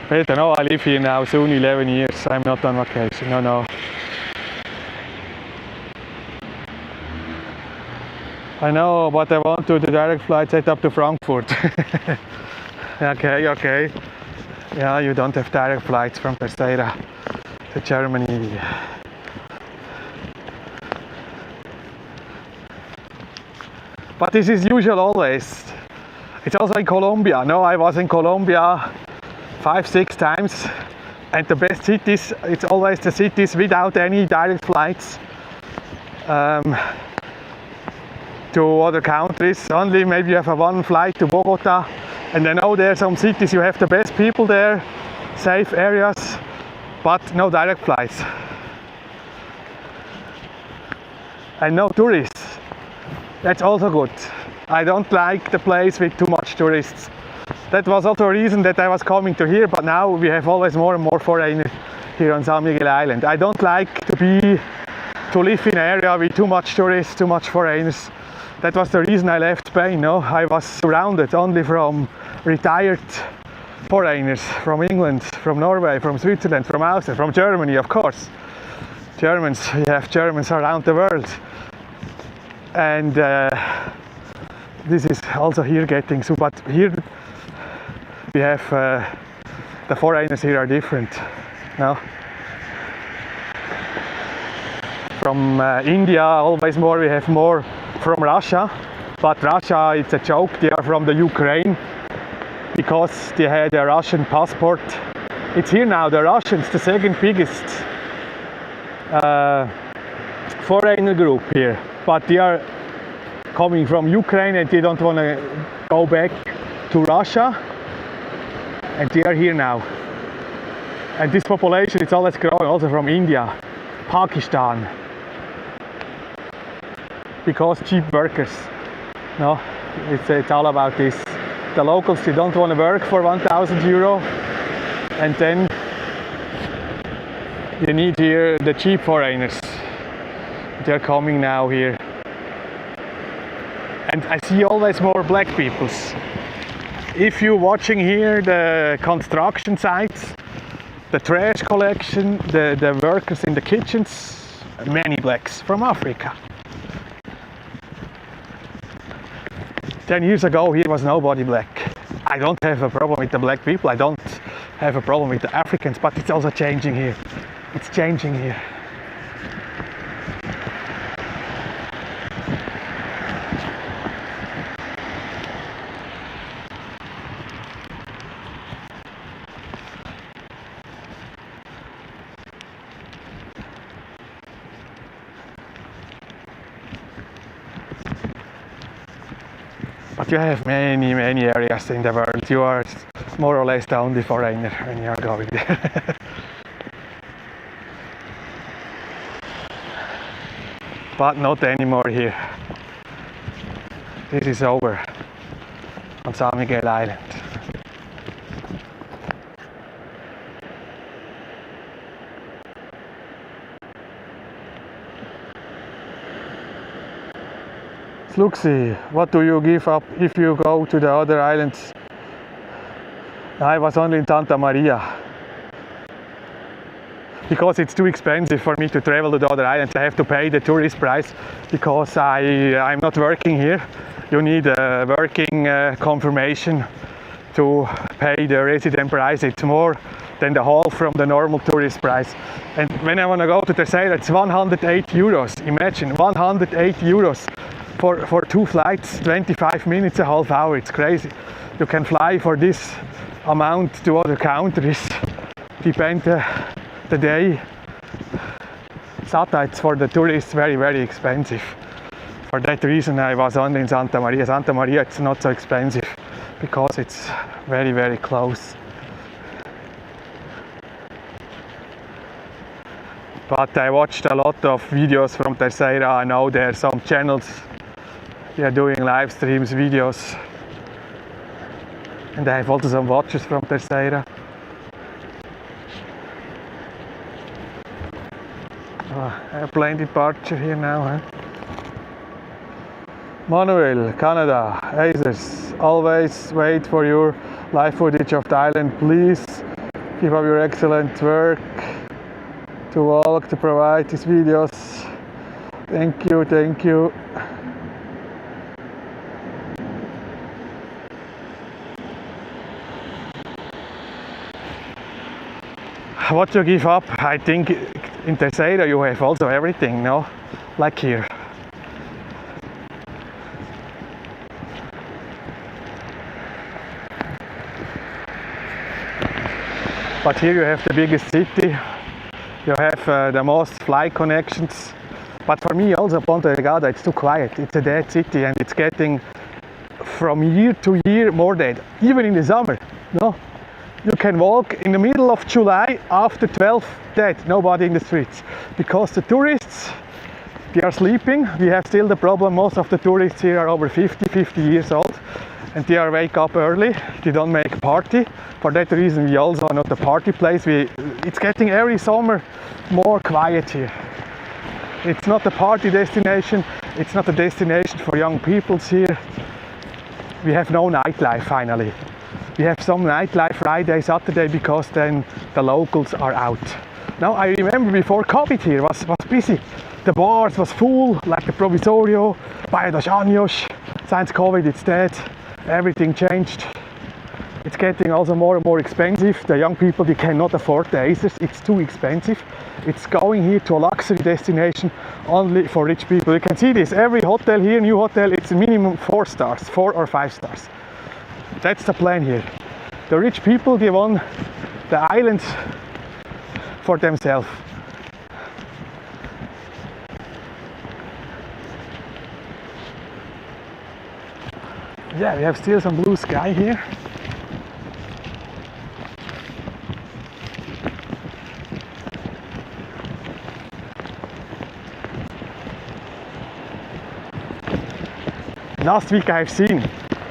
Peter, no, I live here now soon 11 years. I'm not on vacation. No. I know, but I want to the direct flight set up to Frankfurt. Okay. Yeah, you don't have direct flights from Terceira to Germany. But this is usual always. It's also in Colombia. No, I was in Colombia 5-6 times, and the best cities, it's always the cities without any direct flights to other countries. Only maybe you have one flight to Bogota, And I know there are some cities you have the best people there, safe areas, but no direct flights. And no tourists. That's also good. I don't like the place with too much tourists. That was also a reason that I was coming to here, but now we have always more and more foreigners here on Sao Miguel Island. I don't like to live in an area with too much tourists, too much foreigners. That was the reason I left Spain. No, I was surrounded only from retired foreigners from England, from Norway, from Switzerland, from Austria, from Germany, of course. Germans, we have Germans around the world. And this is also here getting so, but here we have the foreigners here are different. No? From India, always more, we have more from Russia, but Russia, it's a joke, they are from the Ukraine because they had a Russian passport. It's here now, the Russians, the second biggest foreigner group here, but they are coming from Ukraine and they don't want to go back to Russia, and they are here now. And this population is always growing, also from India, Pakistan, because cheap workers. No, it's all about this. The locals, they don't want to work for 1,000 euro, and then you need here the cheap foreigners. They're coming now here. And I see always more black peoples. If you're watching here the construction sites, the trash collection, the workers in the kitchens, many blacks from Africa. 10 years ago here was nobody black. I don't have a problem with the black people, I don't have a problem with the Africans, but it's also changing here. It's changing here. But you have many areas in the world. You are more or less the only foreigner when you are going there. But not anymore here. This is over on Sao Miguel Island. Luxi, what do you give up if you go to the other islands? I was only in Santa Maria. Because it's too expensive for me to travel to the other islands. I have to pay the tourist price because I'm not working here. You need a working confirmation to pay the resident price. It's more than the half from the normal tourist price. And when I want to go to Terceira, it's 108 euros. Imagine, 108 euros. For 2 flights, 25 minutes, a half hour, it's crazy. You can fly for this amount to other countries, depend the day. Sata, it's for the tourists very expensive. For that reason I was only in Santa Maria. Santa Maria, it's not so expensive because it's very close. But I watched a lot of videos from Terceira. I know there are some channels. They are doing live streams, videos, and I have also some watchers from Terceira. Airplane departure here now. Huh? Manuel, Canada, Azores, always wait for your live footage of the island. Please keep up your excellent work to walk, to provide these videos. Thank you. What you give up, I think in Terceira you have also everything, no? Like here. But here you have the biggest city, you have the most flight connections. But for me also Ponta Delgada, it's too quiet, it's a dead city and it's getting from year to year more dead, even in the summer. No, you can walk in the middle of July after 12 dead, nobody in the streets, because the tourists, they are sleeping. We have still the problem, most of the tourists here are over 50 years old, and they are wake up early, they don't make a party. For that reason we also are not a party place. It's getting every summer more quiet here. It's not a party destination, it's not a destination for young people here. We have no nightlife finally. We have some nightlife Friday, Saturday, because then the locals are out. Now I remember before COVID here was busy. The bars was full, like the Provisorio, Baía dos Anjos. Since COVID it's dead, everything changed. It's getting also more and more expensive. The young people, they cannot afford the aces, it's too expensive. It's going here to a luxury destination only for rich people. You can see this, every hotel here, new hotel, it's minimum 4 stars, 4 or 5 stars. That's the plan here. The rich people, they want the islands for themselves. Yeah, we have still some blue sky here. Last week I have seen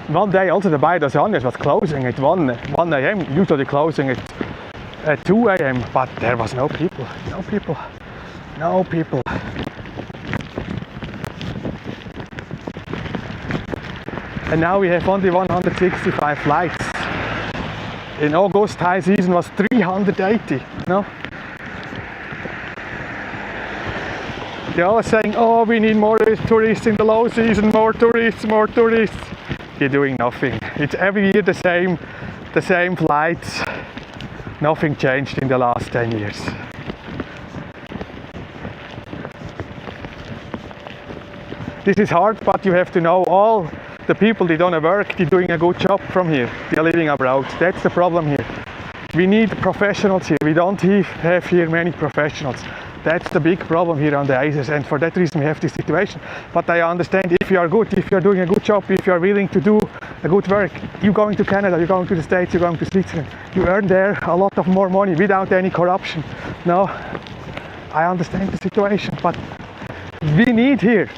one day also the Baía dos Anjos was closing at 1 a.m. usually closing at 2 a.m. but there was no people. And now we have only 165 flights. In August high season was 380. No? They're always saying, oh, we need more tourists in the low season, more tourists. They're doing nothing. It's every year the same flights. Nothing changed in the last 10 years. This is hard, but you have to know all the people, they don't work, they're doing a good job from here. They're living abroad. That's the problem here. We need professionals here. We don't have here many professionals. That's the big problem here on the Azores, and for that reason we have this situation. But I understand, if you are good, if you are doing a good job, if you are willing to do a good work, you're going to Canada, you're going to the States, you're going to Switzerland, you earn there a lot of more money without any corruption. No, I understand the situation, but we need here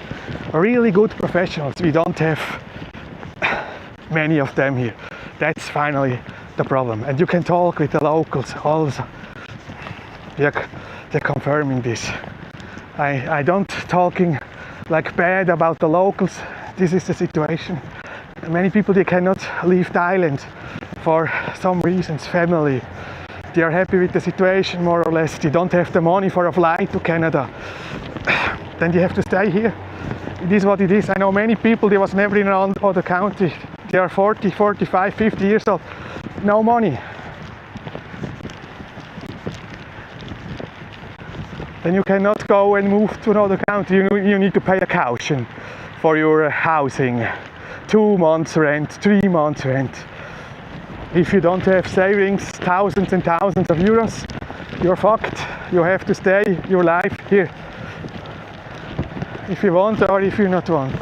really good professionals. We don't have many of them here. That's finally the problem. And you can talk with the locals also. They're confirming this. I don't talking like bad about the locals. This is the situation. Many people, they cannot leave the island for some reasons, family. They are happy with the situation more or less. They don't have the money for a flight to Canada. Then they have to stay here. It is what it is. I know many people, they was never in another country. They are 40, 45, 50 years old. No money. Then you cannot go and move to another country. You need to pay a caution for your housing. 2 months rent, 3 months rent. If you don't have savings, thousands and thousands of euros, you're fucked. You have to stay your life here. If you want or if you not want.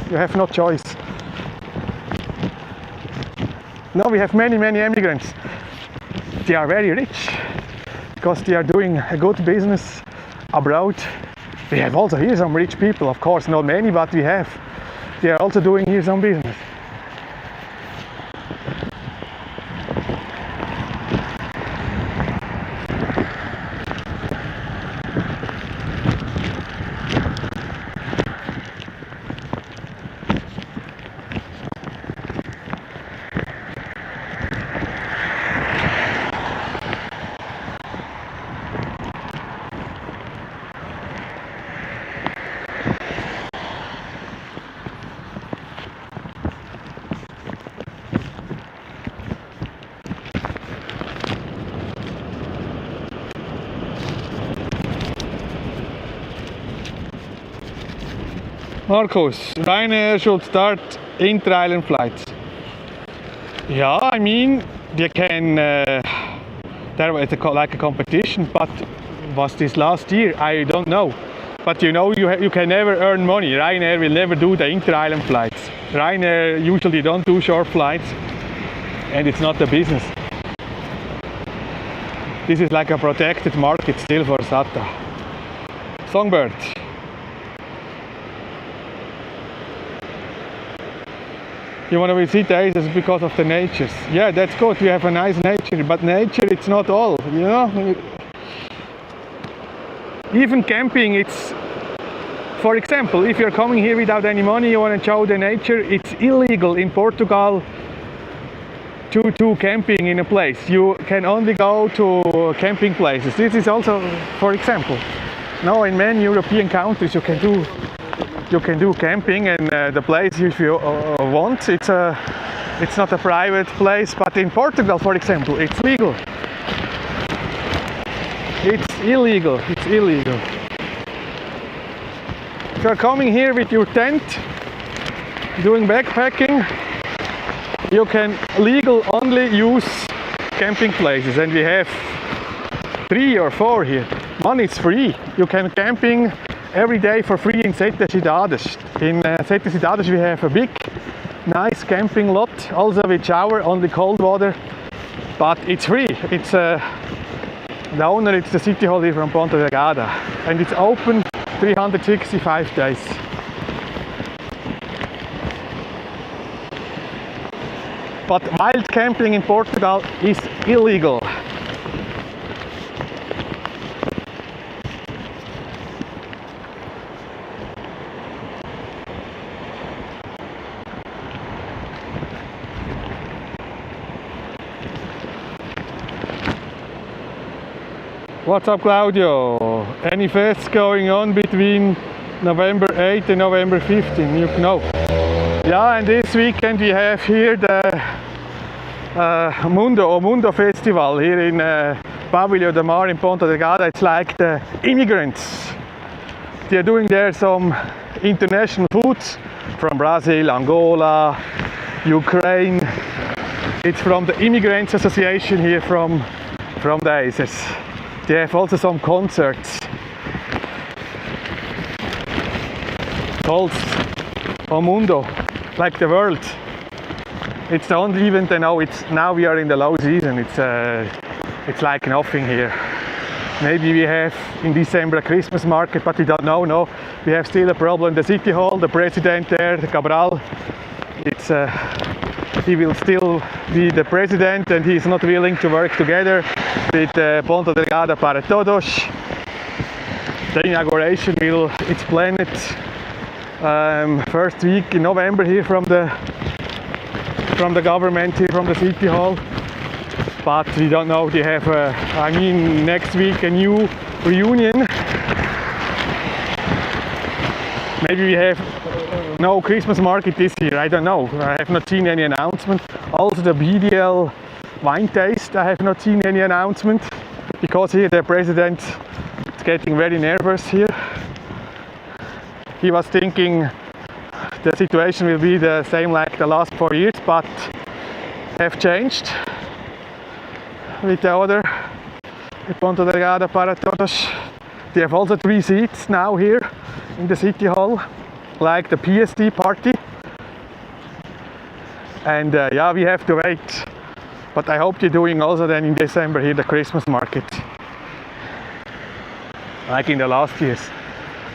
You have no choice. Now we have many immigrants. They are very rich because they are doing a good business abroad. We have also here some rich people, of course, not many, but we have. They are also doing here some business. Marcus, Ryanair should start inter-island flights. Yeah, I mean, they can, there was like a competition, but was this last year? I don't know. But you know, you can never earn money. Ryanair will never do the inter-island flights. Ryanair usually don't do short flights, and it's not a business. This is like a protected market still for SATA. Songbird. You want to visit Azores because of the natures. Yeah, that's good. We have a nice nature, but nature it's not all, you know. Even camping, it's, for example, if you're coming here without any money, you want to show the nature, it's illegal in Portugal to do camping in a place. You can only go to camping places. This is also, for example, now in many European countries you can do camping, and the place if you want, it's not a private place, but in Portugal, for example, it's legal. It's illegal. If you're coming here with your tent, doing backpacking, you can only use camping places, and we have 3 or 4 here. One is free. You can camping every day for free in Sete Cidades. In Sete Cidades we have a big, nice camping lot, also with shower, only cold water, but it's free. It's the owner, it's the city hall here from Ponta Delgada, and it's open 365 days. But wild camping in Portugal is illegal. What's up, Claudio? Any fests going on between November 8th and November 15th? You know. Yeah, and this weekend we have here the Mundo Festival here in Pavilion de Mar in Ponta Delgada. It's like the immigrants. They're doing there some international foods from Brazil, Angola, Ukraine. It's from the Immigrants Association here from the Azores. They have also some concerts called O Mundo, like the world. It's the only event I know. Now we are in the low season. It's like nothing here. Maybe we have in December a Christmas market, but we don't know. No, we have still a problem. The city hall, the president there, the Cabral. He will still be the president, and he is not willing to work together with Ponta Delgada para Todos. The inauguration it's planned first week in November here from the government here from the city hall. But we don't know. They have next week a new reunion. Maybe we have no Christmas market this year, I don't know. I have not seen any announcement. Also the BDL wine taste, I have not seen any announcement, because here the president is getting very nervous here. He was thinking the situation will be the same like the last 4 years, but have changed with the other, with Ponta Delgada para Todos. They have also 3 seats now here in the city hall, like the PSD party. And yeah, we have to wait. But I hope they're doing also then in December here the Christmas market, like in the last years.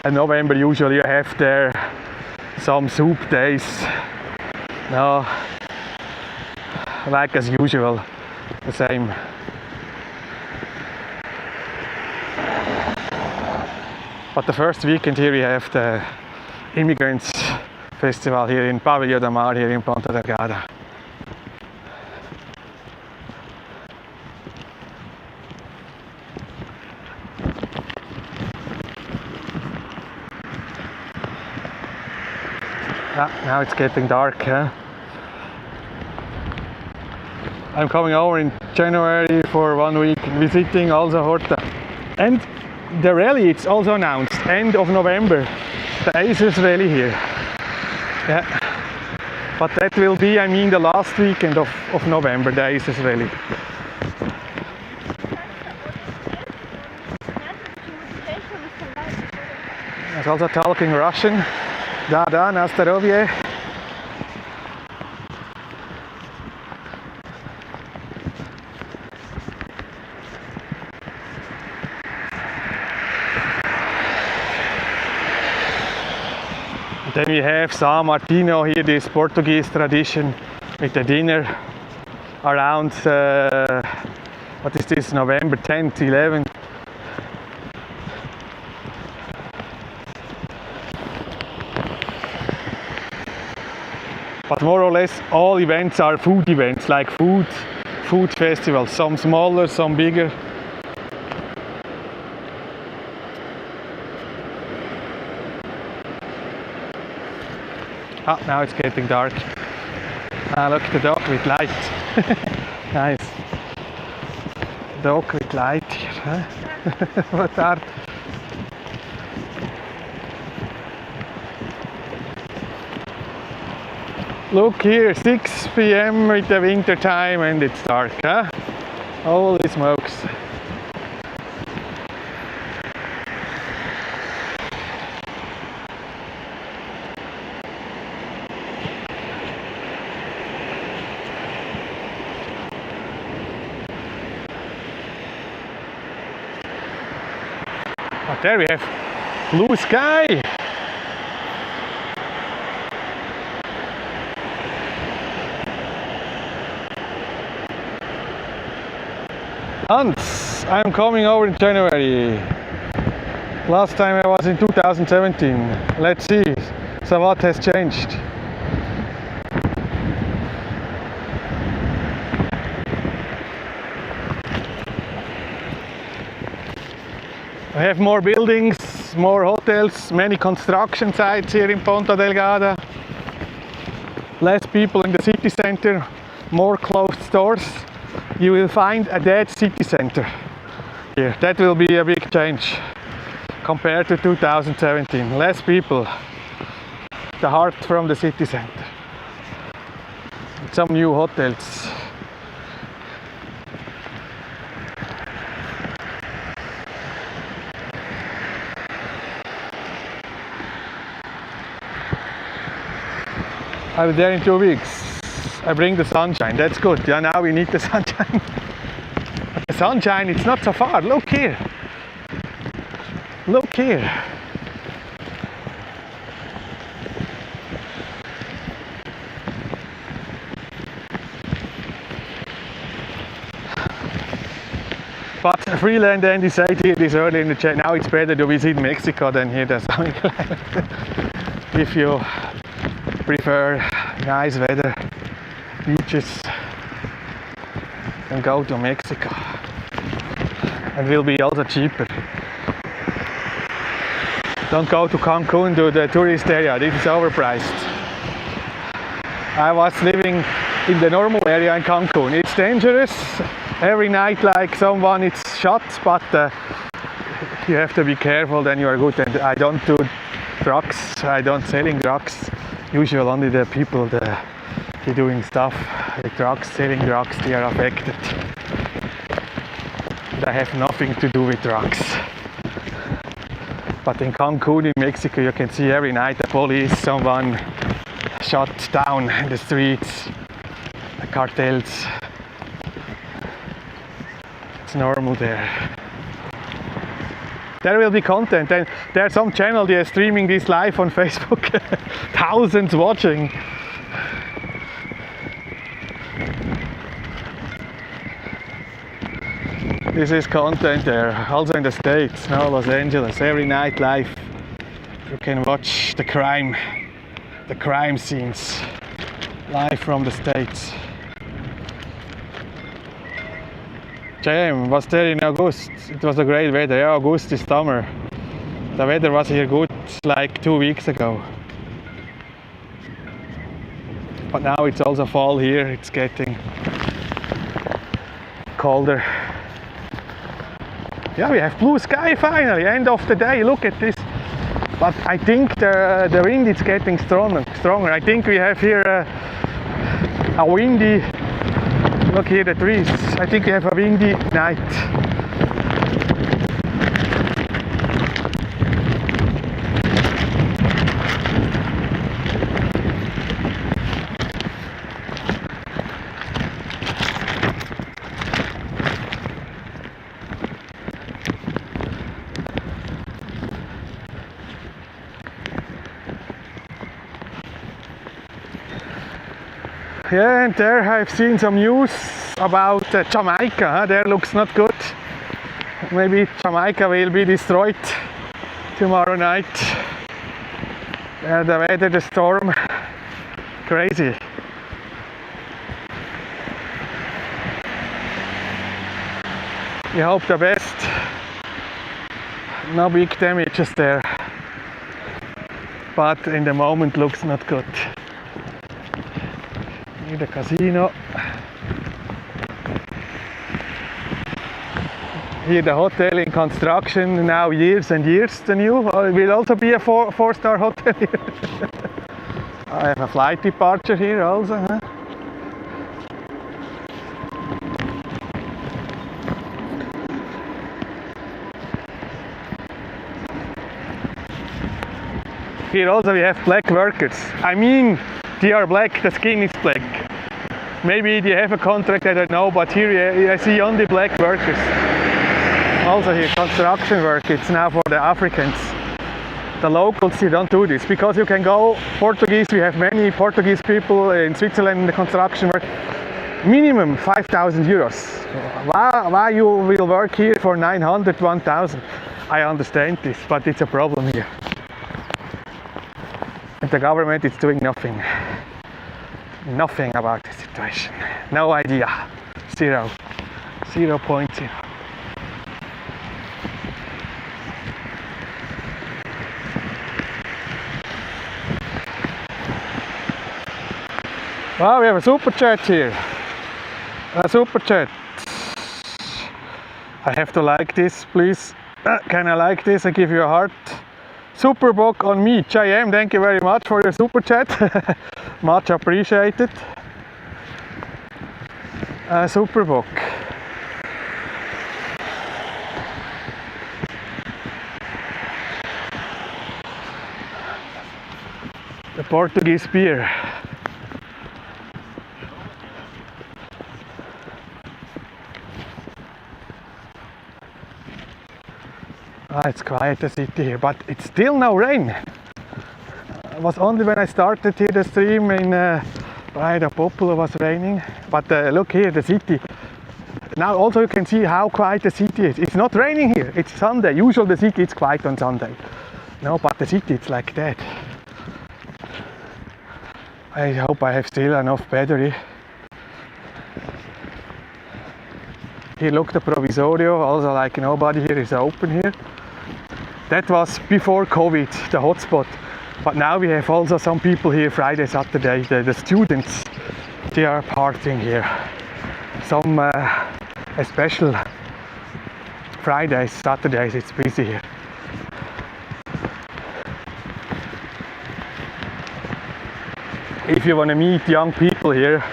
In November usually you have there some soup days. No, like as usual, the same. But the first weekend here we have the Immigrants Festival here in Pavilion de Mar here in Ponta Delgada. Yeah, now it's getting dark. Huh? I'm coming over in January for 1 week, visiting also Horta. And the rally, it's also announced, end of November. The Azores rally here. Yeah. But that will be, the last weekend of November, the Azores rally. was also talking Russian. Da, na zdarovye. Then we have San Martino here, this Portuguese tradition with the dinner around, what is this, November 10th, 11th. But more or less all events are food events, like food festivals, some smaller, some bigger. Ah, now it's getting dark. Ah, look, the dog with light. Nice. Dog with light here. Huh? What are? Look here, 6 p.m. with the winter time and it's dark. Huh? Holy smokes. But there we have blue sky. Hans, I'm coming over in January. Last time I was in 2017. Let's see. So what has changed? We have more buildings, more hotels, many construction sites here in Ponta Delgada. Less people in the city center, more closed stores. You will find a dead city center here. That will be a big change compared to 2017. Less people, the heart from the city center. Some new hotels. I'll be there in 2 weeks. I bring the sunshine, that's good. Yeah, now we need the sunshine. But the sunshine, it's not so far. Look here. Look here. But Freeland Andy said here this earlier in the chat, now it's better to visit Mexico than here the Sao Miguel Azores. If you prefer nice weather, beaches, and go to Mexico. It will be also cheaper. Don't go to Cancun, to the tourist area, this is overpriced. I was living in the normal area in Cancun. It's dangerous. Every night like someone is shot, but you have to be careful, then you are good. And I don't do drugs, I don't selling drugs. Usually only the people they're doing stuff with drugs, selling drugs, they are affected. They have nothing to do with drugs. But in Cancun, in Mexico, you can see every night the police, someone shot down in the streets, the cartels. It's normal there. There will be content, and there's some channel they are streaming this live on Facebook. Thousands watching. This is content there, also in the States, now Los Angeles, every night live. You can watch the crime scenes live from the States. JM was there in August. It was a great weather. Yeah, August is summer. The weather was here good like 2 weeks ago. But now it's also fall here. It's getting colder. Yeah, we have blue sky finally. End of the day. Look at this. But I think the wind is getting stronger. I think we have here a windy. Look here, the trees. I think we have a windy night. Yeah, and there I've seen some news about Jamaica. Huh? There looks not good. Maybe Jamaica will be destroyed tomorrow night. The weather, the storm, crazy. We hope the best. No big damages there. But in the moment looks not good. Here the casino. Here the hotel in construction now years and years. The new it will also be a four-star hotel here. I have a flight departure here also. Huh? Here also we have black workers. I mean, they are black, the skin is black. Maybe they have a contract, I don't know, but here I see only black workers. Also here construction work, it's now for the Africans. The locals, you don't do this, because you can go Portuguese, we have many Portuguese people in Switzerland in the construction work. Minimum 5,000 euros. Why you will work here for 900, 1,000? I understand this, but it's a problem here. And the government is doing nothing. Nothing about the situation. No idea. 0.0. Wow, we have a super chat here. A super chat. I have to like this, please. Can I like this? I give you a heart. Super book on me. JM, thank you very much for your super chat. Much appreciated. Super book. The Portuguese beer. It's quiet the city here, but it's still no rain. It was only when I started here the stream in Praia Popular was raining. But look here, the city. Now also you can see how quiet the city is. It's not raining here, it's Sunday. Usually the city is quiet on Sunday. No, but the city it's like that. I hope I have still enough battery. Here look, the Provisorio, also like nobody here is open here. That was before COVID, the hotspot. But now we have also some people here Friday, Saturday, the students, they are partying here. Some special Fridays, Saturdays, it's busy here. If you want to meet young people here,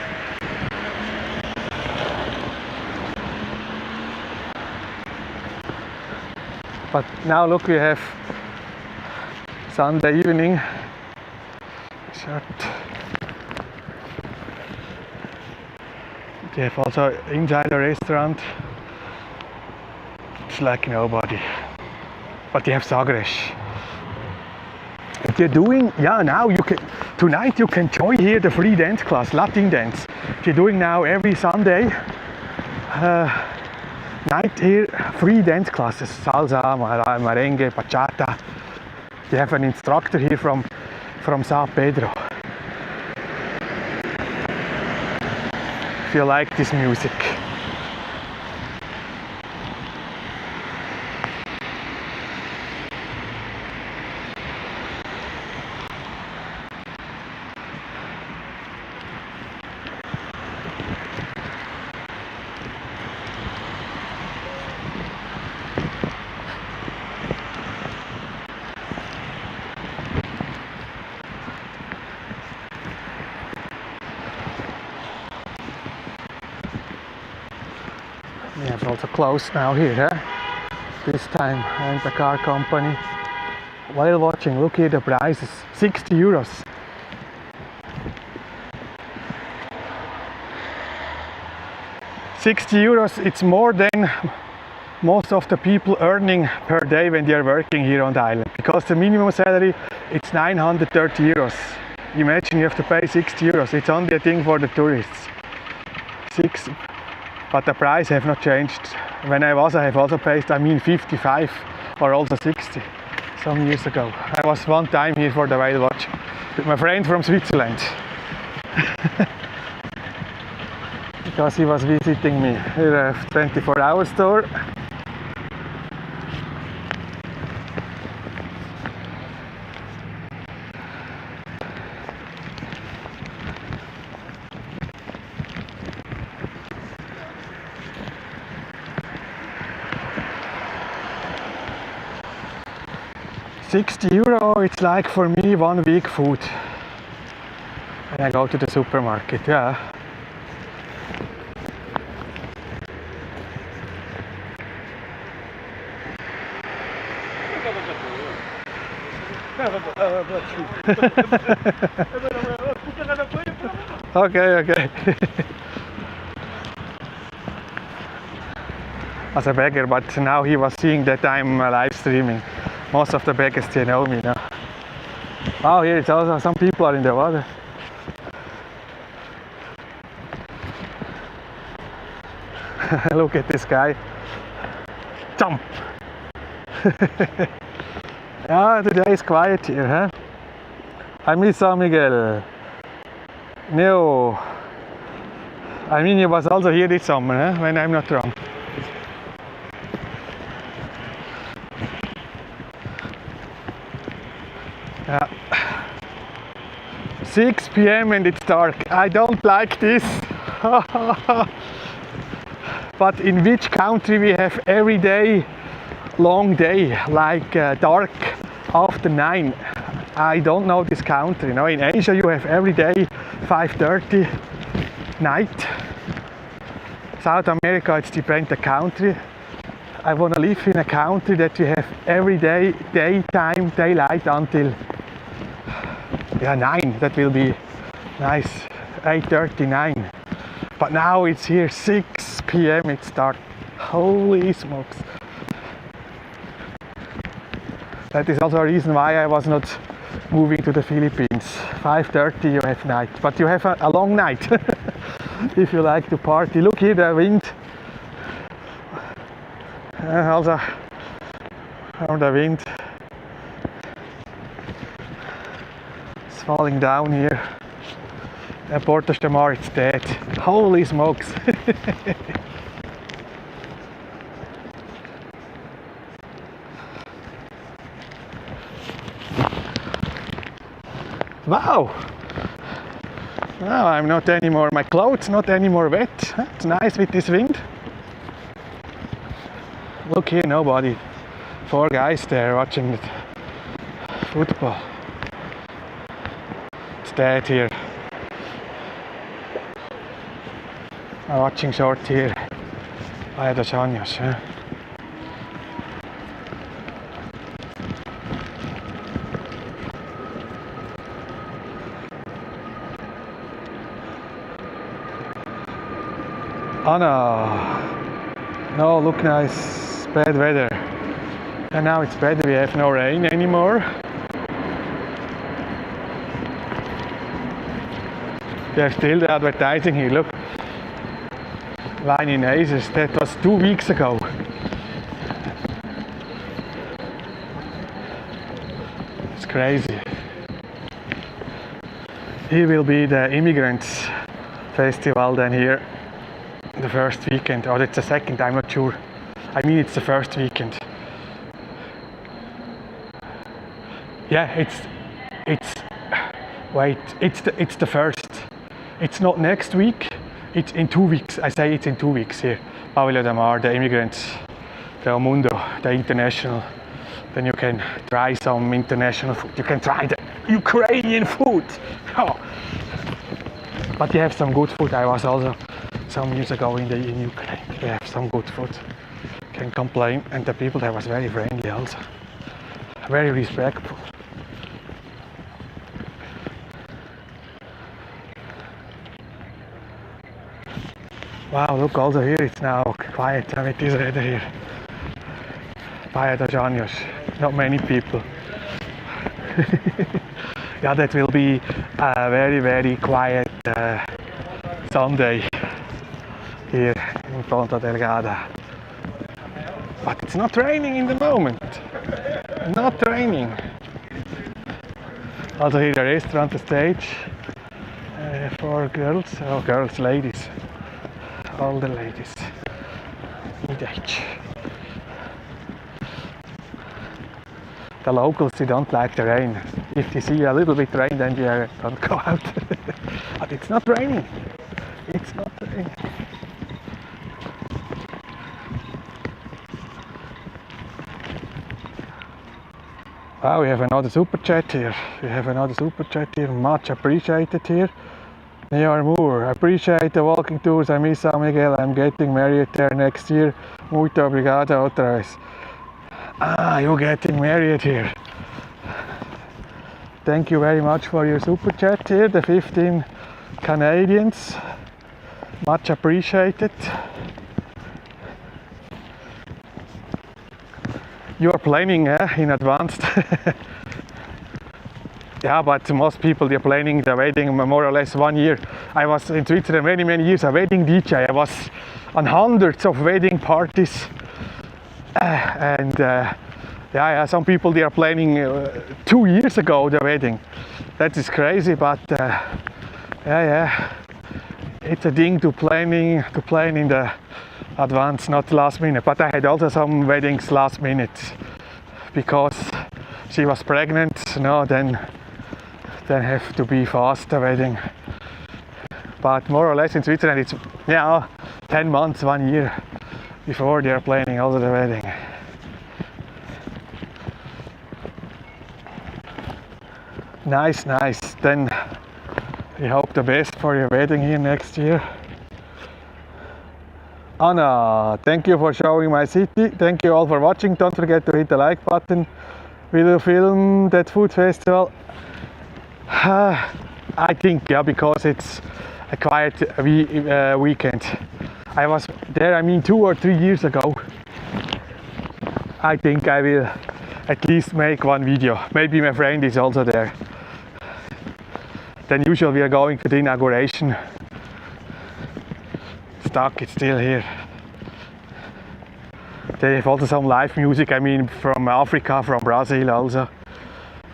but now look, we have Sunday evening shirt. They have also inside the restaurant. It's like nobody. But they have Sagres. They're doing, yeah, now you can, tonight you can join here the free dance class, Latin dance. They're doing now every Sunday. Night here, free dance classes, salsa, merengue, bachata. They have an instructor here from Sao Pedro. If you like this music. Yeah, it's also closed now here, huh? This time, and the car company. While watching, look here the prices, 60 euros. €60, it's more than most of the people earning per day when they are working here on the island. Because the minimum salary, it's 930 euros. Imagine you have to pay 60 euros. It's only a thing for the tourists. 6, but the price have not changed. When I have also paid, 55 or also 60 some years ago. I was one time here for the whale watch with my friend from Switzerland. Because he was visiting me. Here a 24-hour store. €60, it's like for me 1 week food when I go to the supermarket, yeah. Okay. As a beggar, but now he was seeing that I'm live streaming. Most of the beggars, they know me now. Oh, here it's also some people are in the water. Look at this guy. Jump! Yeah, today is quiet here, huh? I miss Sao Miguel. No. He was also here this summer, huh? When I'm not wrong. Yeah. 6 p.m. and it's dark. I don't like this. But in which country we have every day long day, like dark after 9? I don't know this country. You know, in Asia you have every day 5:30 night. South America, it's depends the country. I want to live in a country that you have every day daytime, daylight until 9. That will be nice. 8:39. But now it's here 6 p.m. It's dark. Holy smokes. That is also a reason why I was not moving to the Philippines. 5:30 you have night, but you have a long night if you like to party. Look here, the wind. Also from the wind. It's falling down here. Porta Delgada, it's dead. Holy smokes. Wow! Now I'm not anymore, my clothes not anymore wet. It's nice with this wind. Look here, nobody. 4 guys there watching the football. It's dead here. I'm watching short here. Playa dos Años. Oh no, look nice, bad weather. And now it's better, we have no rain anymore. They have still the advertising here, look. Line in Aces, that was 2 weeks ago. It's crazy. Here will be the Immigrants Festival then here. The first weekend, or it's the second, I'm not sure. It's the first weekend. Yeah, it's the first. It's not next week, it's in 2 weeks. I say it's in 2 weeks here. Pavillo de Mar, the Immigrants, the Mundo, the International. Then you can try some international food. You can try the Ukrainian food. Oh. But you have some good food. I was also some years ago in Ukraine. They have some good food. Can't complain. And the people there was very friendly also. Very respectful. Wow, look also here it's now quiet with this weather here. Playa dos Años. Not many people. yeah, that will be a very, very quiet Sunday here in Ponta Delgada. But it's not raining in the moment. Not raining. Also here a restaurant, the stage for girls, ladies, older ladies, mid-age. The locals, they don't like the rain. If they see a little bit rain, then they don't go out. But it's not raining. It's not raining. Wow, we have another super chat here. Much appreciated here. Near Moore, appreciate the walking tours. I miss Sao Miguel. I'm getting married there next year. Muito obrigado outra vez. Ah, you're getting married here. Thank you very much for your super chat here. The 15 Canadians. Much appreciated. You are planning in advance. Yeah, but most people, they're planning the wedding more or less 1 year. I was in Switzerland many years a wedding DJ. I was on hundreds of wedding parties. Yeah, some people, they are planning 2 years ago the wedding. That is crazy, but yeah, it's a thing to plan in the advance, not last minute. But I had also some weddings last minute because she was pregnant. No, then have to be fast the wedding. But more or less in Switzerland, it's 10 months, 1 year before they are planning also the wedding. Nice. Then we hope the best for your wedding here next year. Anna, thank you for showing my city. Thank you all for watching. Don't forget to hit the like button. Will you film that food festival? I think, yeah, because it's a quiet weekend. I was there, 2 or 3 years ago. I think I will at least make one video. Maybe my friend is also there. Then usually we are going to the inauguration. Stuck, it's still here. They have also some live music, from Africa, from Brazil also.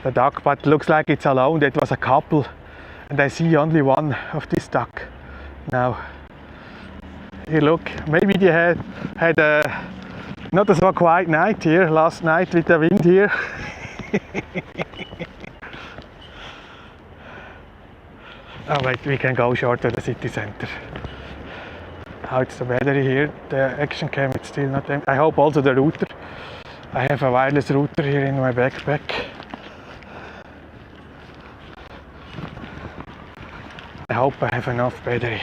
The duck, but looks like it's alone. That was a couple, and I see only one of this duck now. Here, look, maybe they had a not so quiet night here last night with the wind here. Oh wait, we can go short to the city center. How it's the weather here. The action cam, it's still not empty. I hope also the router. I have a wireless router here in my backpack. I hope I have enough battery.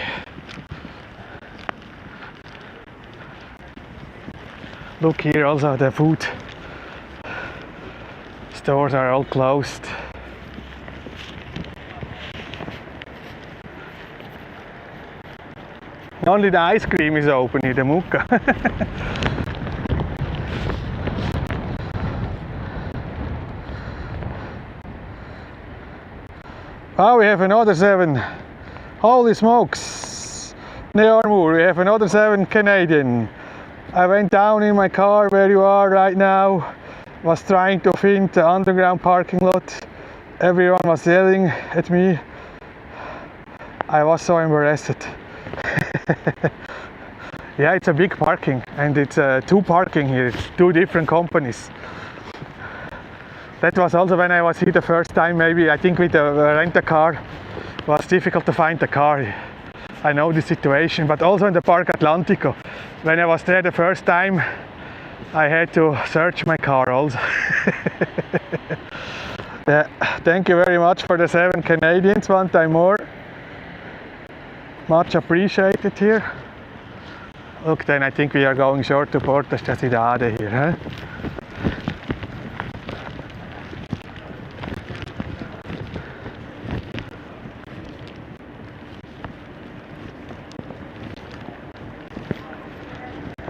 Look here, also the food stores are all closed. Only the ice cream is open here, the Mucca. Oh, we have another 7. Holy smokes! Nearmoor, we have another 7 Canadian. I went down in my car where you are right now. Was trying to find the underground parking lot. Everyone was yelling at me. I was so embarrassed. Yeah, it's a big parking, and it's 2 parking here. It's 2 different companies. That was also when I was here the first time. Maybe I think with the rent-a-car it was difficult to find the car. I know the situation, but also in the Park Atlantico. When I was there the first time, I had to search my car also. Yeah, thank you very much for the 7 Canadians, one time more. Much appreciated here. Look, then I think we are going short to Porta Delgada here. Huh?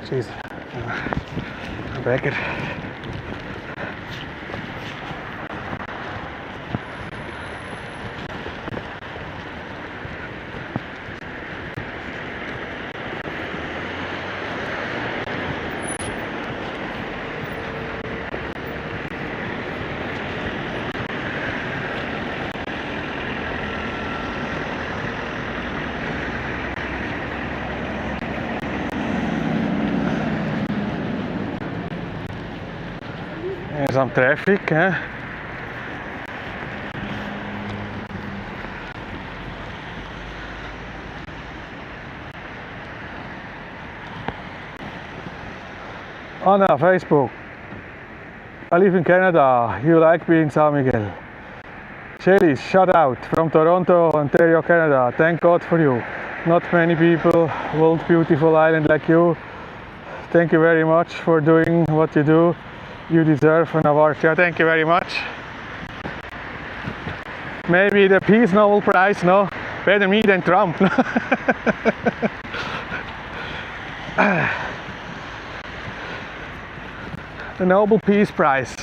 Jeez, a beggar. some traffic. On Facebook. I live in Canada. You like being Sao Miguel? Shelly, shout out from Toronto, Ontario, Canada. Thank God for you. Not many people want beautiful island like you. Thank you very much for doing what you do. You deserve an award. Yeah, thank you very much. Maybe the Peace Nobel Prize, no? Better me than Trump. The Nobel Peace Prize.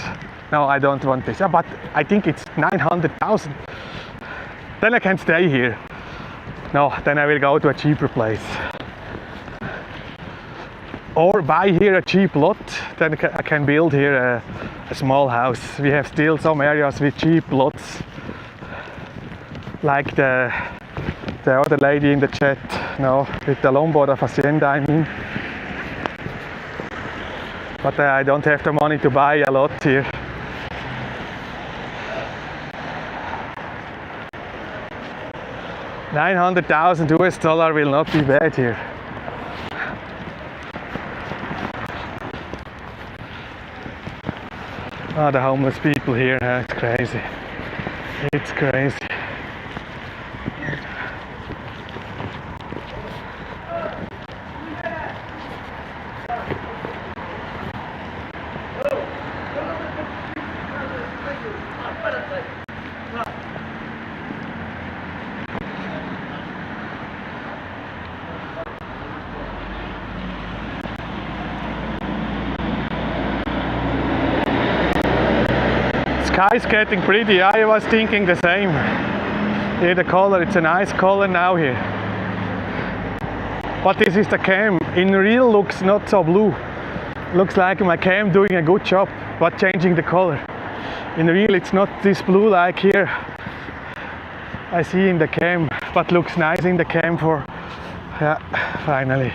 No, I don't want this. But I think it's 900,000. Then I can stay here. No, then I will go to a cheaper place. Or buy here a cheap lot. Then I can build here a small house. We have still some areas with cheap lots. Like the other lady in the chat. No, with the Lombo de Hacienda, I mean. But I don't have the money to buy a lot here. $900,000 will not be bad here. Oh, the homeless people here, it's crazy. It's crazy. Sky's getting pretty. I was thinking the same. Here the color, it's a nice color now here. But this is the cam. In real looks not so blue. Looks like my cam doing a good job, but changing the color. In real it's not this blue like here. I see in the cam, but looks nice in the cam for, yeah, finally.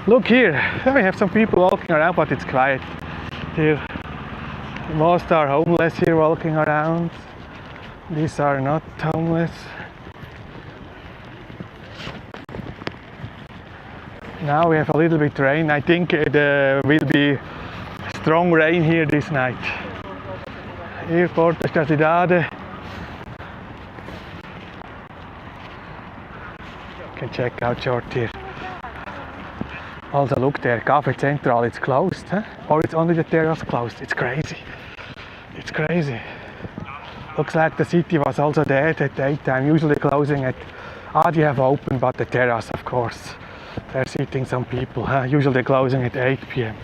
Look here, we have some people walking around, but it's quiet here. Most are homeless here walking around. These are not homeless. Now we have a little bit rain. I think there will be strong rain here this night. Here, Ponta Delgada. You can check out short here. Also look there, Café Central, it's closed, huh? Or it's only the terrace closed. It's crazy. It's crazy. Looks like the city was also dead at daytime, usually closing at, they have open, but the terrace, of course. They're sitting some people, huh? Usually closing at 8 p.m.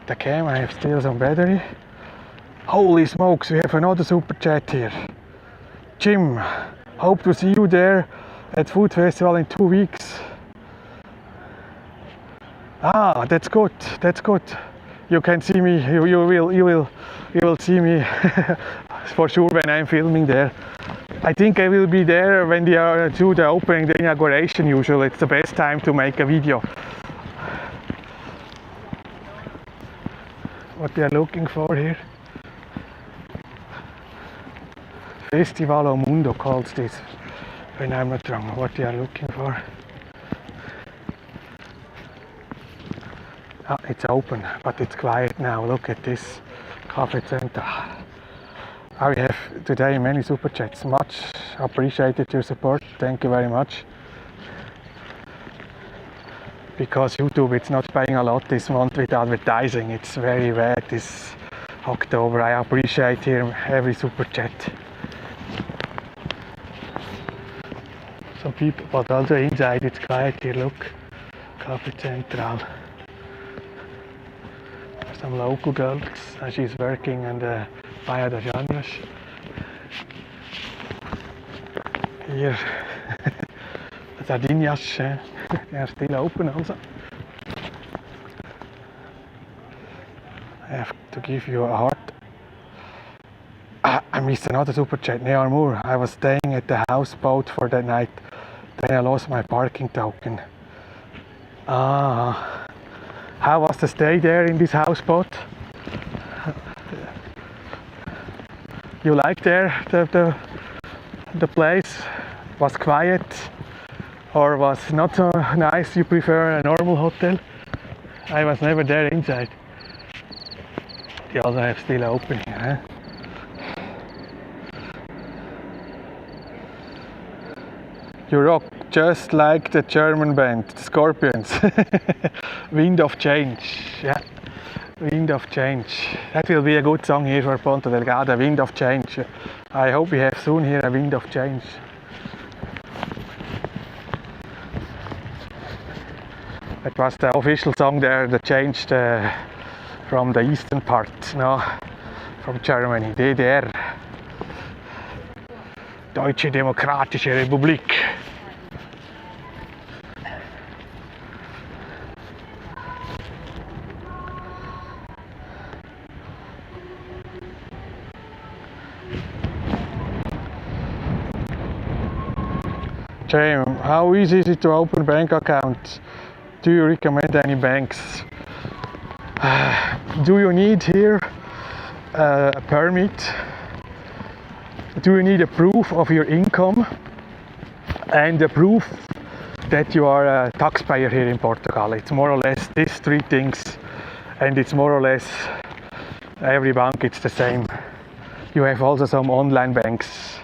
The camera, I have still some battery. Holy smokes, we have another super chat here. Jim, hope to see you there at Food Festival in 2 weeks. Ah, that's good. That's good. You can see me. You will see me for sure when I'm filming there. I think I will be there when they are do the opening, the inauguration. Usually, it's the best time to make a video. What they are looking for here? Festival o Mundo calls this, when I'm not wrong. What they are looking for? Ah, it's open, but it's quiet now. Look at this Café Center. We have today many super chats. Much appreciated your support. Thank you very much. Because YouTube it's not paying a lot this month with advertising. It's very bad this October. I appreciate here every super chat. Some people, but also inside it's quiet here. Look, Café Central. Some local girls, she's working in the Playa de Llanos. Here, Sardinias, they are still open also. I have to give you a heart. I missed another super chat, Near Moore. I was staying at the houseboat for that night. Then I lost my parking token. How was the stay there in this houseboat? You like there the place? Was quiet or was not so nice? You prefer a normal hotel? I was never there inside. They also have still open here. Huh? You rock just like the German band, the Scorpions. Wind of Change. Yeah, Wind of Change. That will be a good song here for Ponta Delgada, Wind of Change. I hope we have soon here a Wind of Change. That was the official song there that changed from the eastern part, no, from Germany, DDR. Deutsche Demokratische Republik. James, how easy is it to open a bank account? Do you recommend any banks? Do you need here a permit? Do you need a proof of your income and a proof that you are a taxpayer here in Portugal? It's more or less these three things, and it's more or less every bank it's the same. You have also some online banks.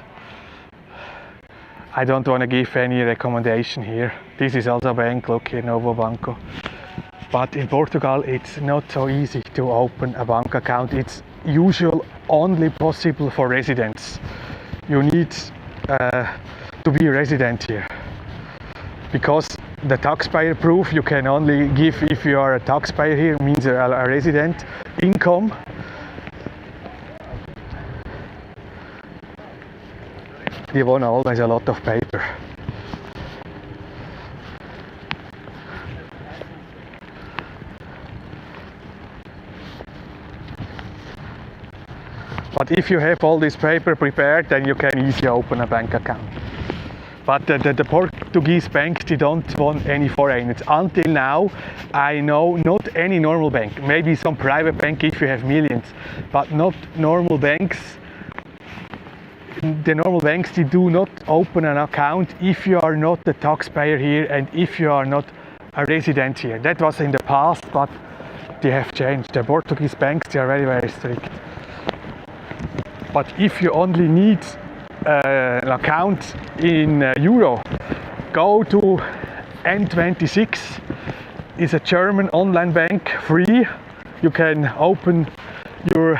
I don't want to give any recommendation here. This is also a bank, look here, Novo Banco. But in Portugal it's not so easy to open a bank account. It's usually only possible for residents. You need to be a resident here. Because the taxpayer proof you can only give if you are a taxpayer here, means a resident income. You want always a lot of paper. But if you have all this paper prepared, then you can easily open a bank account. But the Portuguese banks, they don't want any foreigners. Until now, I know not any normal bank. Maybe some private bank if you have millions, but not normal banks. The normal banks, they do not open an account if you are not a taxpayer here and if you are not a resident here. That was in the past, but they have changed. The Portuguese banks, they are very, very strict. But if you only need an account in euro, go to N26. It's a German online bank, free. You can open your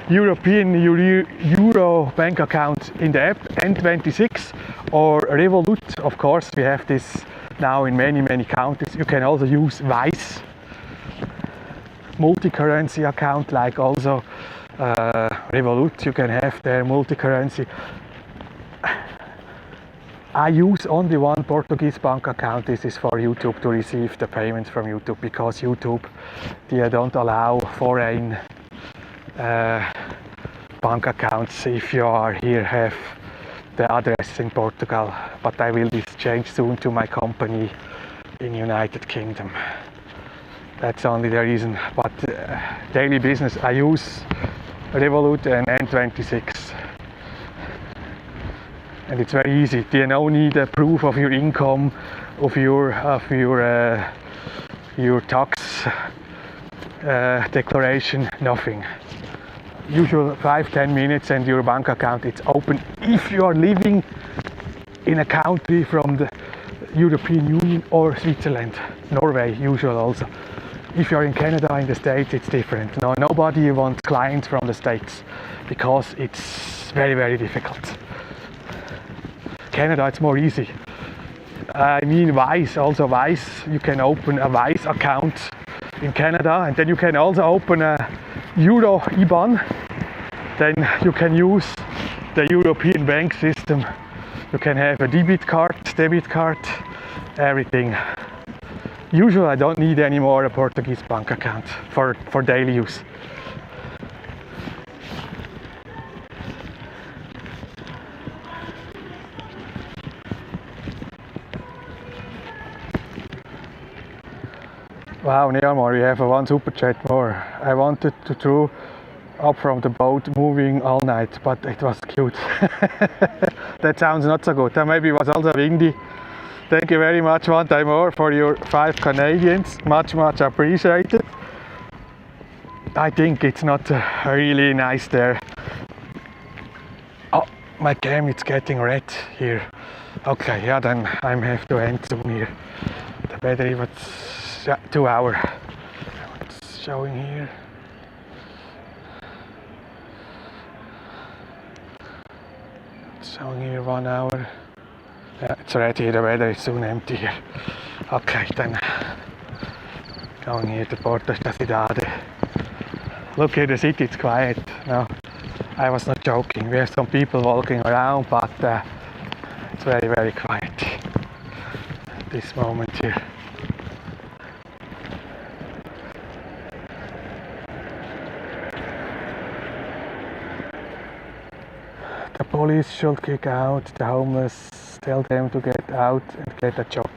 European Euro bank account in the app N26 or Revolut. Of course, we have this now in many countries. You can also use Wise multi-currency account, like also Revolut. You can have their multi-currency. I use only one Portuguese bank account. This is for YouTube, to receive the payments from YouTube, because YouTube, they don't allow foreign bank accounts if you are here, have the address in Portugal. But I will change soon to my company in United Kingdom. That's only the reason. But daily business, I use Revolut and N26. And it's very easy. You don't need a proof of your income, of your tax declaration, nothing. Usually 5-10 minutes and your bank account is open if you are living in a country from the European Union or Switzerland, Norway usually also. If you're in Canada, in the States, it's different. No, nobody wants clients from the States because it's very difficult. Canada, it's more easy. I mean Wise, also Wise, you can open a Wise account in Canada, and then you can also open a Euro IBAN. Then you can use the European bank system. You can have a debit card, everything. Usually I don't need anymore a Portuguese bank account for daily use. Wow, Neomar, we have a one super chat more. I wanted to throw up from the boat moving all night, but it was cute. That sounds not so good. Maybe it was also windy. Thank you very much one time more for your 5 Canadians. Much appreciated. I think it's not really nice there. Oh, my cam is getting red here. Okay, yeah, then I have to end soon here. The battery was 2 hours. It's showing here. It's showing here 1 hour. Yeah, it's ready. The weather is soon empty here. Okay, then going here to Ponta Delgada. Look here, the city, it's quiet. No, I was not joking. We have some people walking around, but it's very quiet at this moment here. The police should kick out the homeless, tell them to get out and get a job.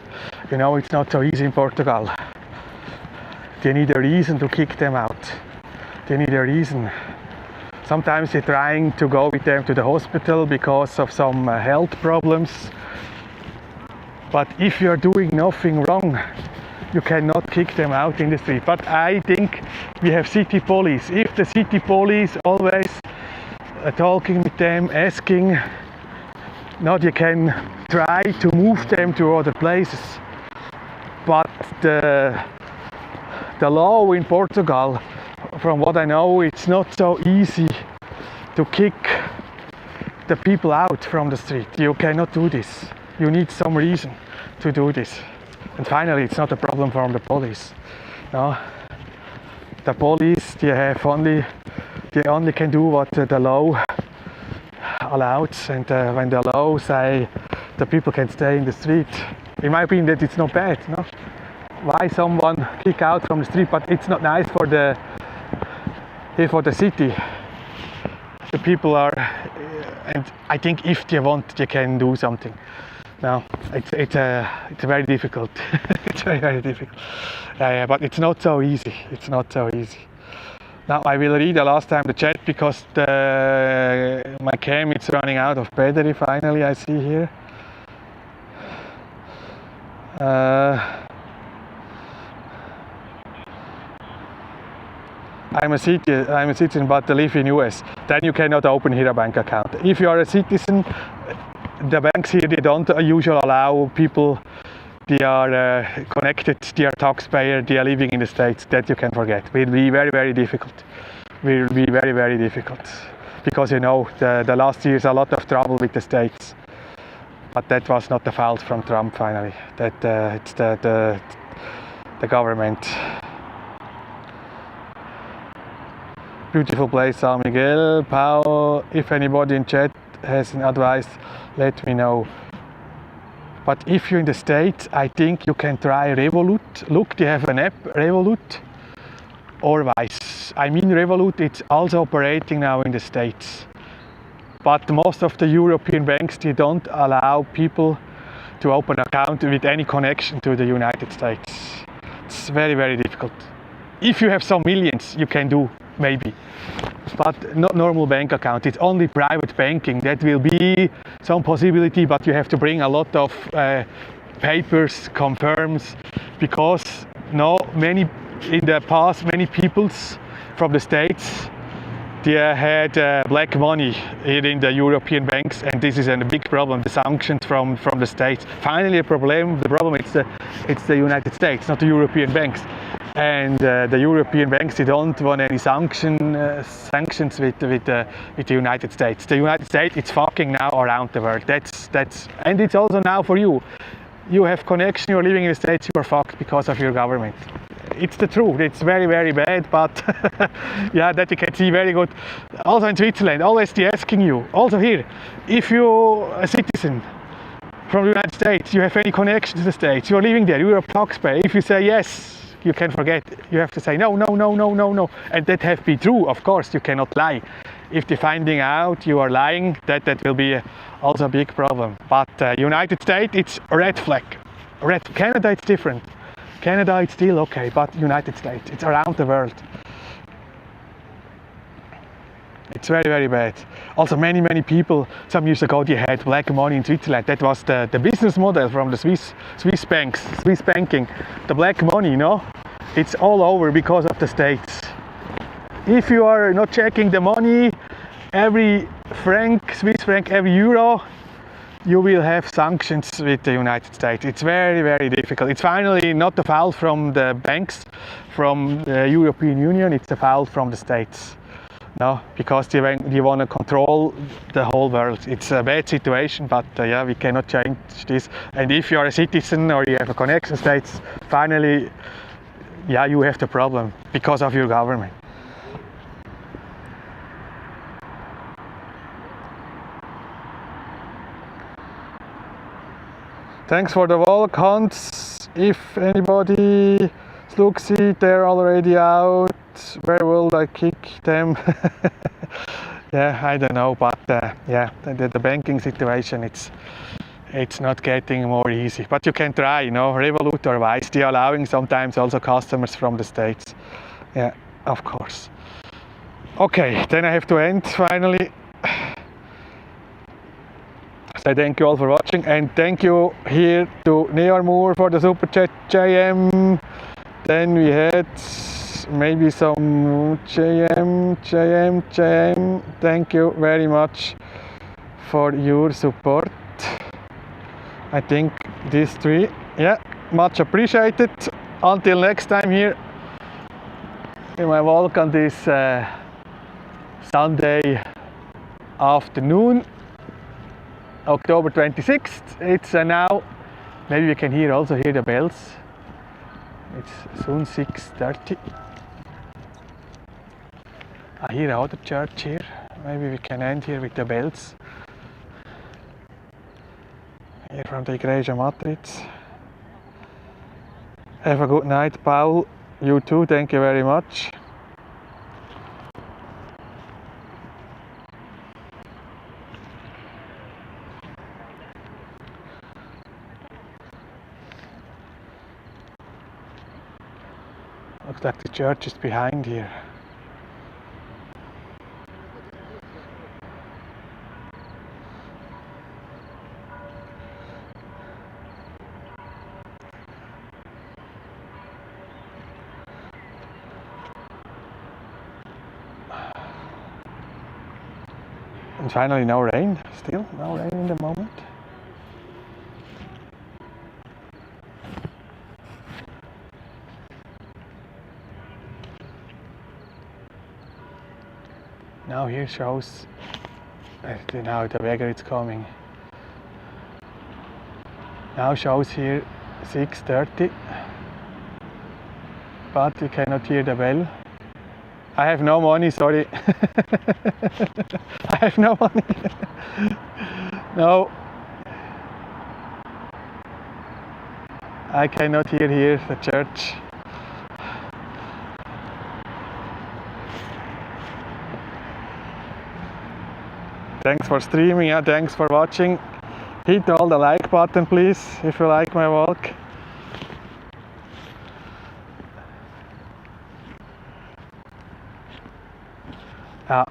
You know, it's not so easy in Portugal. They need a reason to kick them out. They need a reason. Sometimes they're trying to go with them to the hospital because of some health problems. But if you're doing nothing wrong, you cannot kick them out in the street. But I think we have city police. If the city police always talking with them, asking, now you can try to move them to other places. But the law in Portugal, from what I know, it's not so easy to kick the people out from the street. You cannot do this. You need some reason to do this. And finally, it's not a problem from the police. No, the police, they only can do what the law allows. And when the law say the people can stay in the street, in my opinion, that it's not bad. No, why someone kick out from the street? But it's not nice for the city. The people are, and I think if they want, they can do something. Now it's very difficult. It's very difficult. Yeah, but it's not so easy. It's not so easy. Now I will read the last time the chat because my cam is running out of battery. Finally, I see here. I'm a citizen, but I live in US. Then you cannot open here a bank account. If you are a citizen, the banks here, they don't usually allow people. They are connected. They are taxpayer. They are living in the States. That you can forget. It will be very difficult. Will be very difficult because you know the last years a lot of trouble with the States. But that was not the fault from Trump. Finally, that it's the government. Beautiful place, Sao Miguel. Pau, if anybody in chat has an advice, let me know. But if you're in the States, I think you can try Revolut. Look, they have an app, Revolut, or Wise. I mean, Revolut, it's also operating now in the States. But most of the European banks, they don't allow people to open an account with any connection to the United States. It's very difficult. If you have some millions, you can do. Maybe, but not normal bank account. It's only private banking. That will be some possibility, but you have to bring a lot of papers, confirms, because in the past, many peoples from the States, they had black money here in the European banks, and this is a big problem. The sanctions from the States. Finally, the problem it's the United States, not the European banks. And the European banks, they don't want any sanctions with the United States. The United States, it's fucking now around the world. That's and it's also now for you. You have connection. You're living in the States. You are fucked because of your government. It's the truth. It's very bad, but yeah, that you can see very good. Also in Switzerland, always they asking you. Also here, if you're a citizen from the United States, you have any connection to the States. You're living there. You're a taxpayer. If you say yes, you can forget. You have to say no, and that have to be true. Of course, you cannot lie. If they're finding out you are lying, that will be also a big problem. But United States, it's a red flag. Canada, it's different. Canada it's still okay, but United States, it's around the world. It's very, very bad. Also many people some years ago they had black money in Switzerland. That was the business model from the Swiss banks, Swiss banking. The black money, you know, it's all over because of the states. If you are not checking the money, every franc, Swiss franc, every euro, you will have sanctions with the United States. It's very, very difficult. It's finally not a foul from the banks, from the European Union, it's a foul from the states. No, because they want to control the whole world. It's a bad situation, but yeah, we cannot change this. And if you are a citizen or you have a connection states, finally, yeah, you have the problem because of your government. Thanks for the walk, Hans. If anybody looks it, they're already out. Where will I kick them? Yeah, I don't know, but yeah, the banking situation, it's not getting more easy. But you can try, you know, Revolut or Wise, they're allowing sometimes also customers from the States. Yeah, of course. Okay, then I have to end finally. So thank you all for watching, and thank you here to Neor Moore for the super chat, JM. Then we had maybe some JM. Thank you very much for your support. I think these three, yeah, much appreciated. Until next time here in my walk on this Sunday afternoon, October 26th. It's now, maybe we can also hear the bells. It's soon 6:30. I hear another church here. Maybe we can end here with the bells. Here from the Igreja Matriz. Have a good night, Paul. You too, thank you very much. Looks like the church is behind here. And finally no rain, still no rain in the moment. Now here shows, now the weather is coming. Now shows here 6:30, but you cannot hear the bell. I have no money, sorry. I have no money. No. I cannot hear here the church. Thanks for streaming, yeah, thanks for watching. Hit all the like button please, if you like my walk.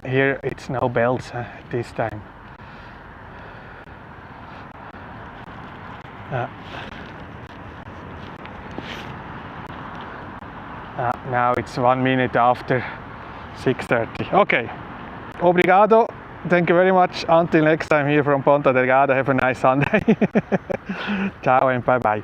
Here it's no bells this time. Now it's 1 minute after 6:30. Okay, obrigado. Thank you very much. Until next time here from Ponta Delgada. Have a nice Sunday. Ciao and bye bye.